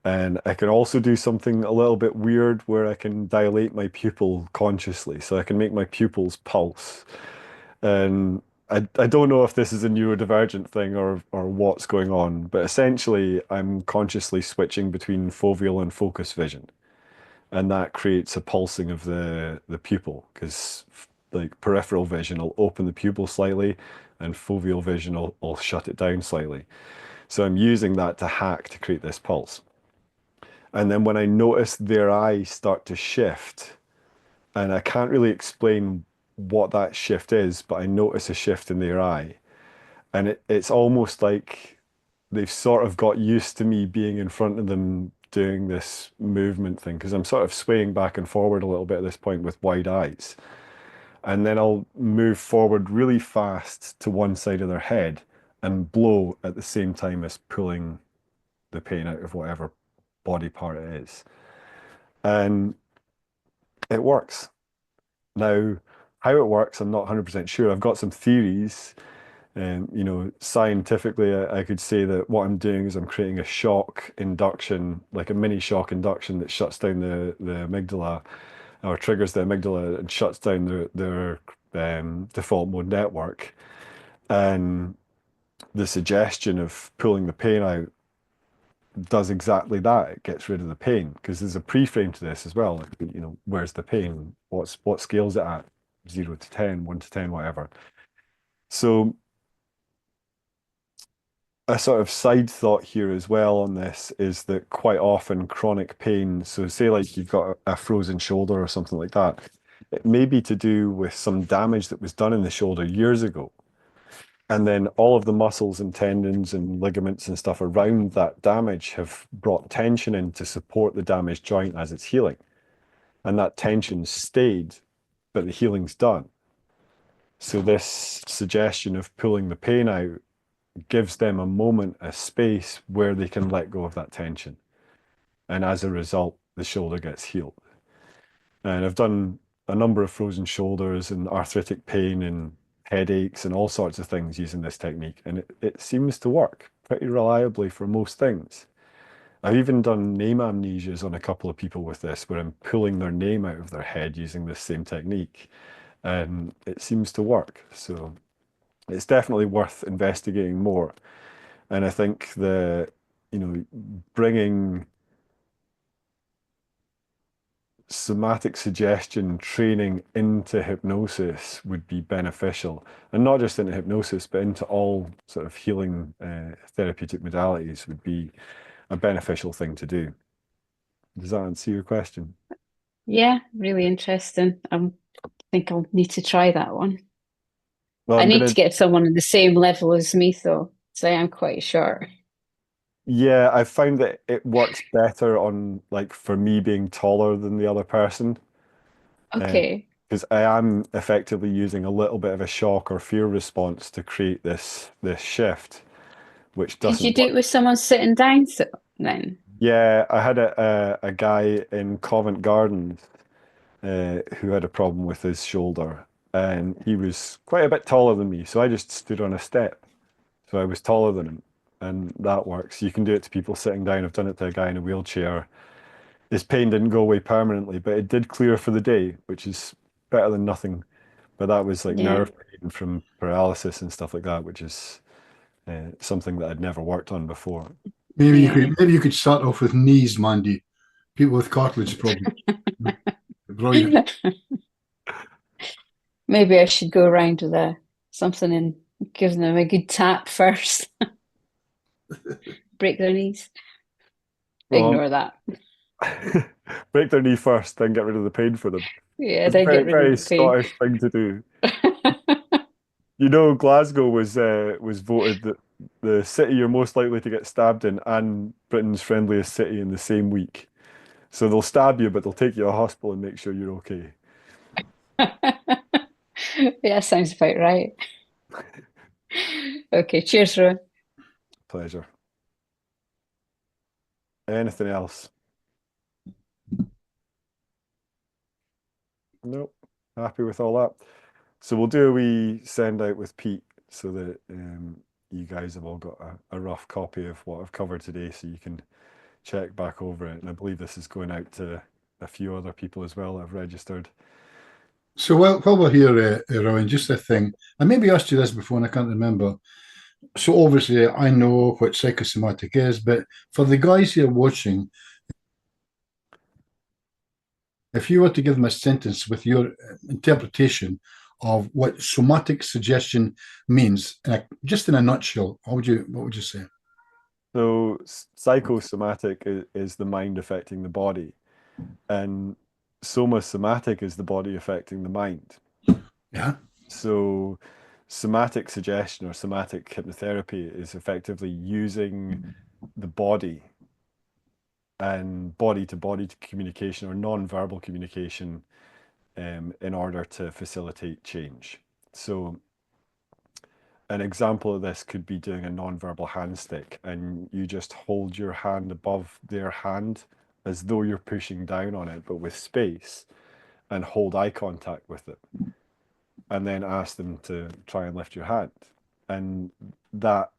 And I can also do something a little bit weird where I can dilate my pupil consciously. So I can make my pupils pulse. And I don't know if this is a neurodivergent thing or what's going on, but essentially I'm consciously switching between foveal and focus vision. And that creates a pulsing of the pupil because like peripheral vision will open the pupil slightly and foveal vision will shut it down slightly. So I'm using that to hack to create this pulse. And then when I notice their eyes start to shift, and I can't really explain what that shift is, but I notice a shift in their eye. And it's almost like they've sort of got used to me being in front of them doing this movement thing, because I'm sort of swaying back and forward a little bit at this point with wide eyes. And then I'll move forward really fast to one side of their head and blow at the same time as pulling the pain out of whatever body part it is. And it works. Now, how it works, I'm not 100% sure. I've got some theories. You know, scientifically, I could say that what I'm doing is I'm creating a shock induction, like a mini shock induction that shuts down the amygdala or triggers the amygdala and shuts down their default mode network. And the suggestion of pulling the pain out does exactly that. It gets rid of the pain because there's a pre-frame to this as well. Like, you know, where's the pain? What scale's it at? 0 to 10, 1 to 10, whatever. So a sort of side thought here as well on this is that quite often chronic pain, so say like you've got a frozen shoulder or something like that, it may be to do with some damage that was done in the shoulder years ago. And then all of the muscles and tendons and ligaments and stuff around that damage have brought tension in to support the damaged joint as it's healing. And that tension stayed, but the healing's done. So this suggestion of pulling the pain out gives them a moment, a space where they can let go of that tension. And as a result, the shoulder gets healed. And I've done a number of frozen shoulders and arthritic pain and headaches and all sorts of things using this technique. And it seems to work pretty reliably for most things. I've even done name amnesias on a couple of people with this, where I'm pulling their name out of their head using this same technique. And it seems to work. So it's definitely worth investigating more. And I think you know, bringing somatic suggestion training into hypnosis would be beneficial, and not just into hypnosis, but into all sort of healing therapeutic modalities would be a beneficial thing to do. Does that answer your question? Yeah, really interesting. I think I'll need to try that one. Well, I I'm need gonna, to get someone on the same level as me, though, so I am quite short. yeah, I found that it works better on like for me being taller than the other person. Okay. Because I am effectively using a little bit of a shock or fear response to create this shift, which Could you doesn't do work. it with someone sitting down then? Yeah, I had a guy in Covent Gardens who had a problem with his shoulder, and he was quite a bit taller than me, so I just stood on a step. So I was taller than him, and that works. You can do it to people sitting down. I've done it to a guy in a wheelchair. His pain didn't go away permanently, but it did clear for the day, which is better than nothing. But that was like Yeah. nerve pain from paralysis and stuff like that, which is something that I'd never worked on before. Yeah. Maybe you could start off with knees, Mandy. People with cartilage problems. Brilliant. Maybe I should go around with something and give them a good tap first. Break their knees. Well, Ignore that. break their knee first, then get rid of the pain for them. Yeah, It's a then very, get rid of very the pain. Scottish thing to do. You know, Glasgow was voted the city you're most likely to get stabbed in and Britain's friendliest city in the same week. So they'll stab you, but they'll take you to a hospital and make sure you're okay. Yeah, sounds about right. Okay, cheers, Rowan. Pleasure. Anything else? Nope. Happy with all that. So we'll do a wee send out with Pete so that you guys have all got a rough copy of what I've covered today so you can check back over it. And I believe this is going out to a few other people as well that have registered. So while we're here, Rowan, just a thing. I maybe asked you this before and I can't remember. So obviously I know what psychosomatic is, but for the guys here watching, if you were to give them a sentence with your interpretation of what somatic suggestion means, just in a nutshell, what would you say? So psychosomatic is the mind affecting the body, and somasomatic is the body affecting the mind. Yeah. So somatic suggestion or somatic hypnotherapy is effectively using the body and body to body communication or non-verbal communication in order to facilitate change. So an example of this could be doing a non-verbal hand stick, and you just hold your hand above their hand as though you're pushing down on it, but with space, and hold eye contact with it, and then ask them to try and lift your hand. And that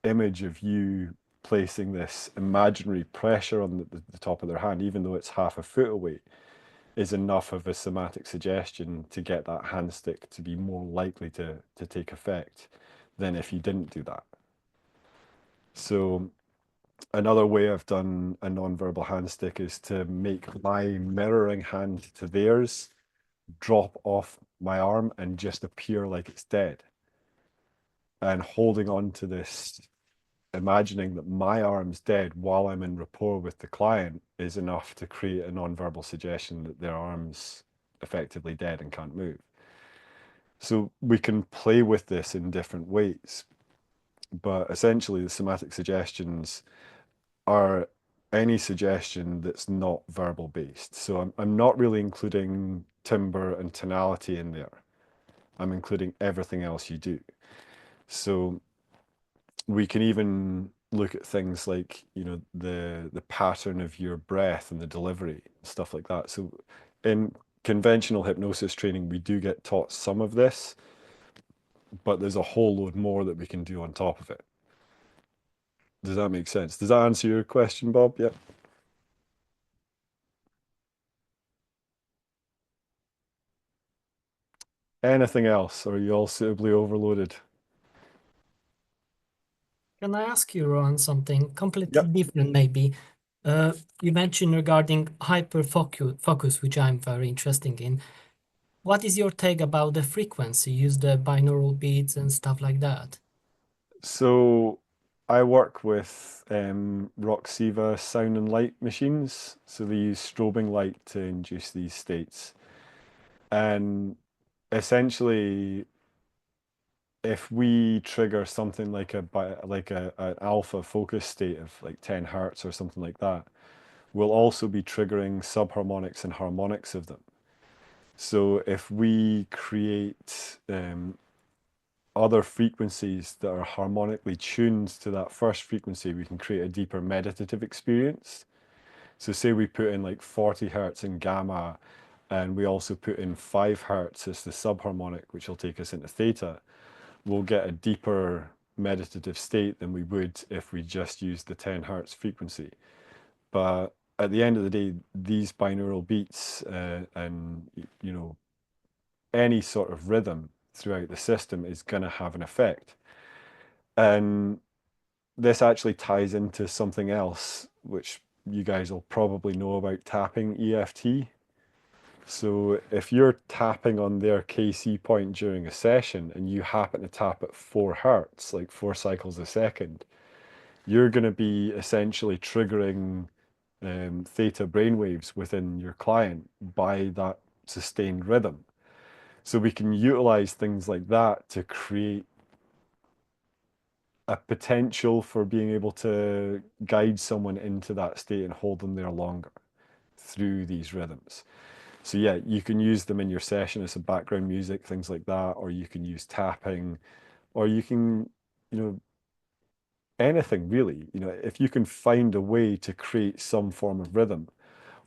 image of you placing this imaginary pressure on the top of their hand, even though it's half a foot away, is enough of a somatic suggestion to get that hand stick to be more likely to take effect than if you didn't do that. So another way I've done a non-verbal hand stick is to make my mirroring hand to theirs drop off my arm and just appear like it's dead. And holding on to this, imagining that my arm's dead while I'm in rapport with the client is enough to create a non-verbal suggestion that their arm's effectively dead and can't move. So we can play with this in different ways, but essentially the somatic suggestions are any suggestion that's not verbal based. So I'm not really including timbre and tonality in there. I'm including everything else you do. So we can even look at things like, you know, the pattern of your breath and the delivery, stuff like that. So in conventional hypnosis training, we do get taught some of this, but there's a whole load more that we can do on top of it. Does that make sense? Does that answer your question, Bob? Yep. Anything else? Or are you all suitably overloaded? Can I ask you, Ron, something completely Yep. different, maybe? You mentioned regarding focus, which I'm very interested in. What is your take about the frequency? Use the binaural beats and stuff like that. So I work with Roxiva sound and light machines. So they use strobing light to induce these states. And essentially, if we trigger something like an alpha focus state of like 10 hertz or something like that, we'll also be triggering subharmonics and harmonics of them. So if we create other frequencies that are harmonically tuned to that first frequency, we can create a deeper meditative experience. So say we put in like 40 hertz in gamma, and we also put in 5 hertz as the subharmonic, which will take us into theta, we'll get a deeper meditative state than we would if we just used the 10 hertz frequency. But at the end of the day, these binaural beats and any sort of rhythm throughout the system is going to have an effect. And this actually ties into something else, which you guys will probably know about tapping EFT. So if you're tapping on their KC point during a session and you happen to tap at 4 hertz, like 4 cycles a second, you're going to be essentially triggering theta brainwaves within your client by that sustained rhythm. So we can utilize things like that to create a potential for being able to guide someone into that state and hold them there longer through these rhythms. So yeah, you can use them in your session as a background music, things like that, or you can use tapping, or you can, you know, anything really. If you can find a way to create some form of rhythm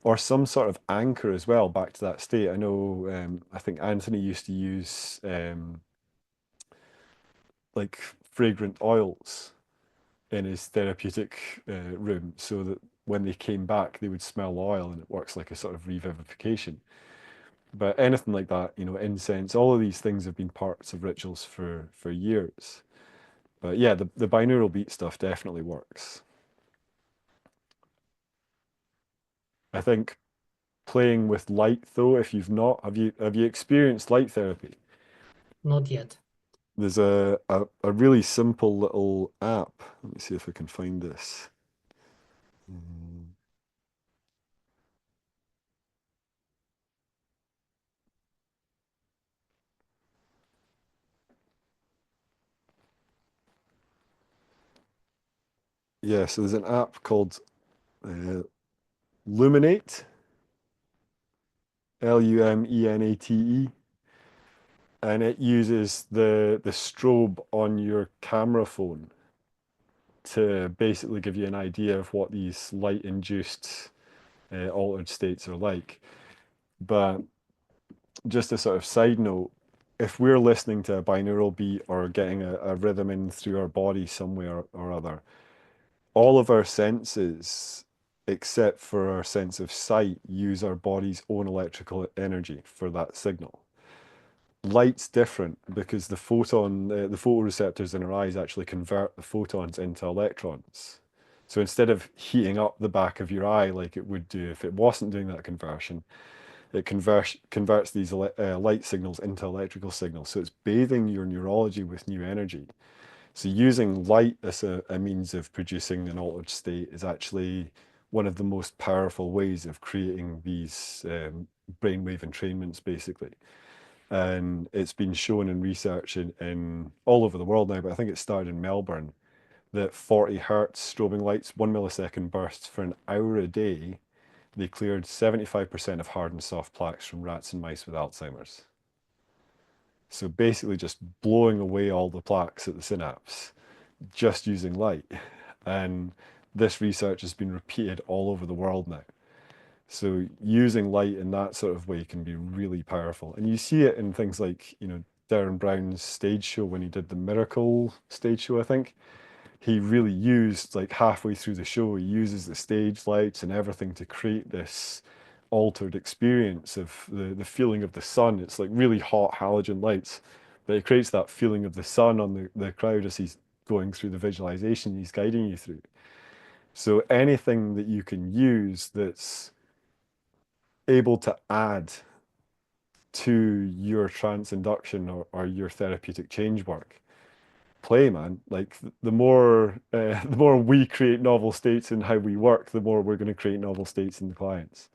or some sort of anchor as well back to that state. I know, I think Anthony used to use like fragrant oils in his therapeutic room so that when they came back, they would smell oil and it works like a sort of revivification. But anything like that, incense, all of these things have been parts of rituals for years. But yeah, the binaural beat stuff definitely works. I think playing with light though, if you've not, have you experienced light therapy? Not yet. There's a really simple little app. Let me see if I can find this. Mm. Yeah, so there's an app called Luminate, Lumenate, and it uses the strobe on your camera phone to basically give you an idea of what these light-induced altered states are like. But just a sort of side note, if we're listening to a binaural beat or getting a rhythm in through our body somewhere or other, all of our senses, except for our sense of sight, use our body's own electrical energy for that signal. Light's different because the photoreceptors in our eyes actually convert the photons into electrons. So instead of heating up the back of your eye like it would do if it wasn't doing that conversion, it converts these light signals into electrical signals. So it's bathing your neurology with new energy. So using light as a means of producing an altered state is actually one of the most powerful ways of creating these brainwave entrainments, basically. And it's been shown in research in all over the world now, but I think it started in Melbourne, that 40 hertz strobing lights, 1 millisecond bursts for an hour a day, they cleared 75% of hard and soft plaques from rats and mice with Alzheimer's. So basically just blowing away all the plaques at the synapse, just using light. And this research has been repeated all over the world now. So using light in that sort of way can be really powerful. And you see it in things like, Darren Brown's stage show when he did the Miracle stage show, I think. He really used, like halfway through the show, he uses the stage lights and everything to create this altered experience of the feeling of the sun. It's like really hot halogen lights, but it creates that feeling of the sun on the crowd as he's going through the visualization he's guiding you through. So anything that you can use that's able to add to your trance induction or your therapeutic change work, play, man. Like the more the more we create novel states in how we work, the more we're going to create novel states in the clients.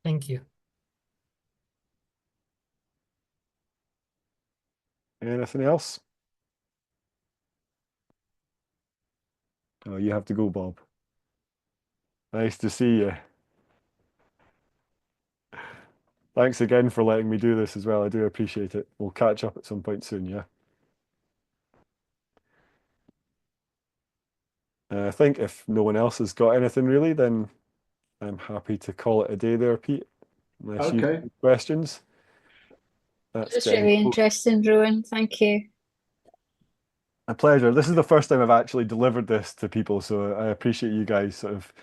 Thank you. Anything else? Oh, you have to go, Bob. Nice to see you. Thanks again for letting me do this as well. I do appreciate it. We'll catch up at some point soon, yeah? I think if no one else has got anything really, then I'm happy to call it a day there, Pete. Unless you have Okay. any questions. That's It's getting really close. interesting, Rowan. Thank you. A pleasure. This is the first time I've actually delivered this to people, so I appreciate you guys sort of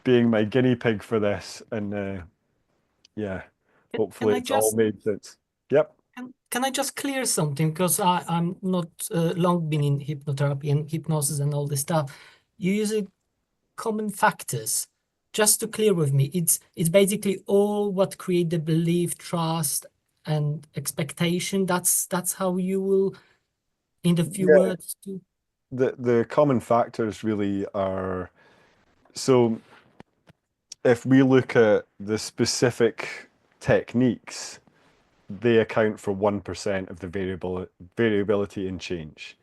being my guinea pig for this. And yeah, Can hopefully I it's all just made sense. Yep. can I just clear something because I'm not long been in hypnotherapy and hypnosis and all this stuff. You use common factors. Just to clear with me, it's basically all what create the belief, trust, and expectation. That's how you will, in the few Yeah. words, to. The common factors really are, so if we look at the specific techniques, they account for 1% of the variability in change,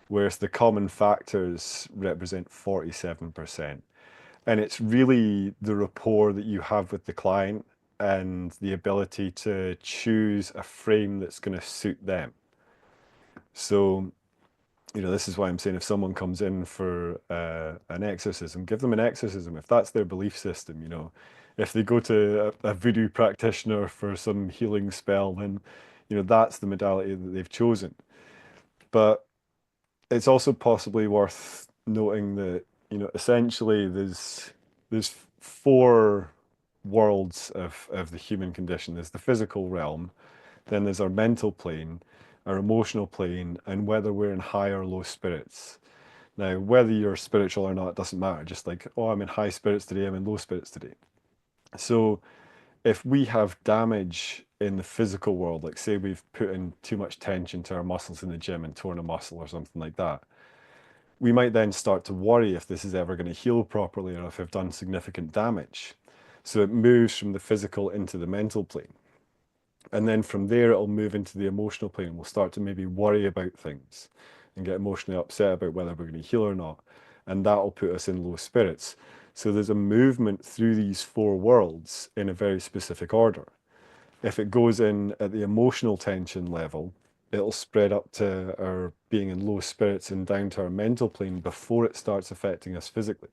whereas the common factors represent 47%. And it's really the rapport that you have with the client and the ability to choose a frame that's going to suit them. So, this is why I'm saying if someone comes in for an exorcism, give them an exorcism. If that's their belief system, if they go to a voodoo practitioner for some healing spell, then, that's the modality that they've chosen. But it's also possibly worth noting that, essentially there's four worlds of the human condition. There's the physical realm, then there's our mental plane, our emotional plane, and whether we're in high or low spirits. Now, whether you're spiritual or not, it doesn't matter. Just like, oh, I'm in high spirits today, I'm in low spirits today. So if we have damage in the physical world, like say we've put in too much tension to our muscles in the gym and torn a muscle or something like that, we might then start to worry if this is ever going to heal properly or if we've done significant damage. So it moves from the physical into the mental plane. And then from there, it'll move into the emotional plane. We'll start to maybe worry about things and get emotionally upset about whether we're going to heal or not. And that'll put us in low spirits. So there's a movement through these four worlds in a very specific order. If it goes in at the emotional tension level, it'll spread up to our being in low spirits and down to our mental plane before it starts affecting us physically.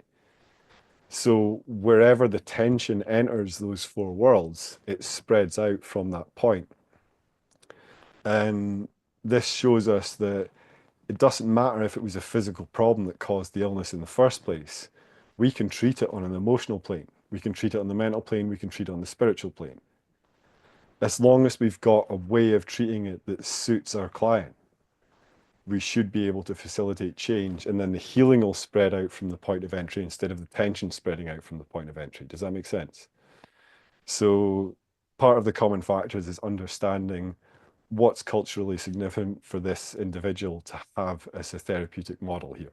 So wherever the tension enters those four worlds, it spreads out from that point. And this shows us that it doesn't matter if it was a physical problem that caused the illness in the first place. We can treat it on an emotional plane. We can treat it on the mental plane. We can treat it on the spiritual plane. As long as we've got a way of treating it that suits our client, we should be able to facilitate change, and then the healing will spread out from the point of entry instead of the tension spreading out from the point of entry. Does that make sense? So part of the common factors is understanding what's culturally significant for this individual to have as a therapeutic model here.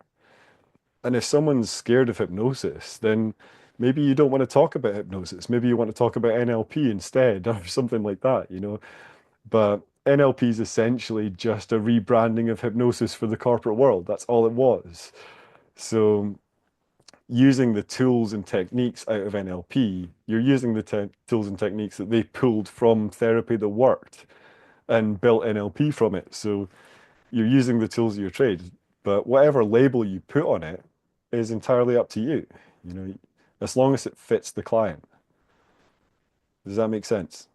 And if someone's scared of hypnosis, then maybe you don't want to talk about hypnosis. Maybe you want to talk about NLP instead or something like that, But NLP is essentially just a rebranding of hypnosis for the corporate world. That's all it was. So using the tools and techniques out of NLP, you're using the tools and techniques that they pulled from therapy that worked and built NLP from it. So you're using the tools of your trade, but whatever label you put on it is entirely up to you, as long as it fits the client. Does that make sense?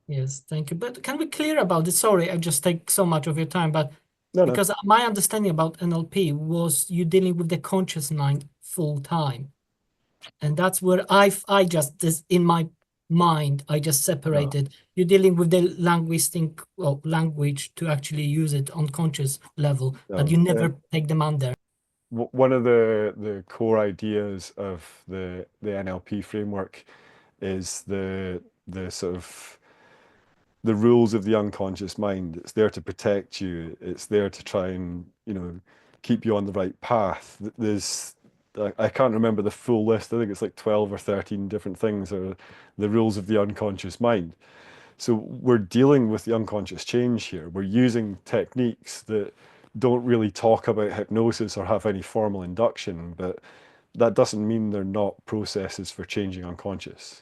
Yes, thank you. But can we clear about this? Sorry, I just take so much of your time, but No, no. because my understanding about NLP was you dealing with the conscious mind full time. And that's where I just this in my mind I just separated. You're dealing with the language to actually use it on conscious level, but No. you never take them under. one of the core ideas of the NLP framework is the sort of the rules of the unconscious mind. It's there to protect you. It's there to try and, keep you on the right path. I can't remember the full list. I think it's like 12 or 13 different things are the rules of the unconscious mind. So we're dealing with the unconscious change here. We're using techniques that don't really talk about hypnosis or have any formal induction, but that doesn't mean they're not processes for changing unconscious.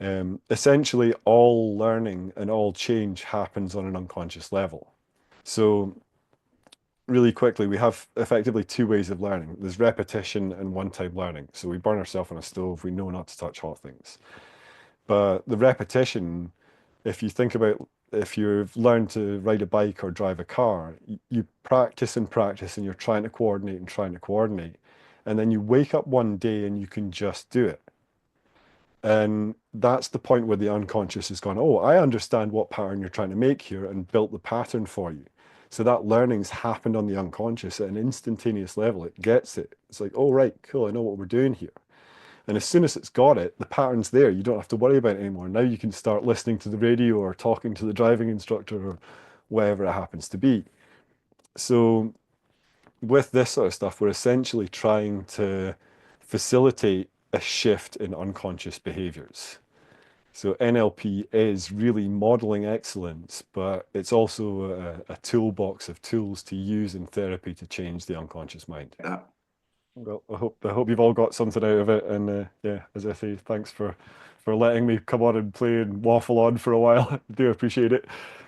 Essentially, all learning and all change happens on an unconscious level. So really quickly, we have effectively two ways of learning. There's repetition and one-time learning. So we burn ourselves on a stove, we know not to touch hot things. But the repetition, if you think about if you've learned to ride a bike or drive a car, you practice and practice and you're trying to coordinate and trying to coordinate. And then you wake up one day and you can just do it. And that's the point where the unconscious has gone, oh, I understand what pattern you're trying to make here and built the pattern for you. So that learning's happened on the unconscious at an instantaneous level. It gets it. It's like, oh, right, cool, I know what we're doing here. And as soon as it's got it, the pattern's there. You don't have to worry about it anymore. Now you can start listening to the radio or talking to the driving instructor or whatever it happens to be. So with this sort of stuff, we're essentially trying to facilitate a shift in unconscious behaviors. So NLP is really modeling excellence, but it's also a toolbox of tools to use in therapy to change the unconscious mind. Yeah. Well, I hope you've all got something out of it, and yeah, as I say, thanks for letting me come on and play and waffle on for a while. I do appreciate it.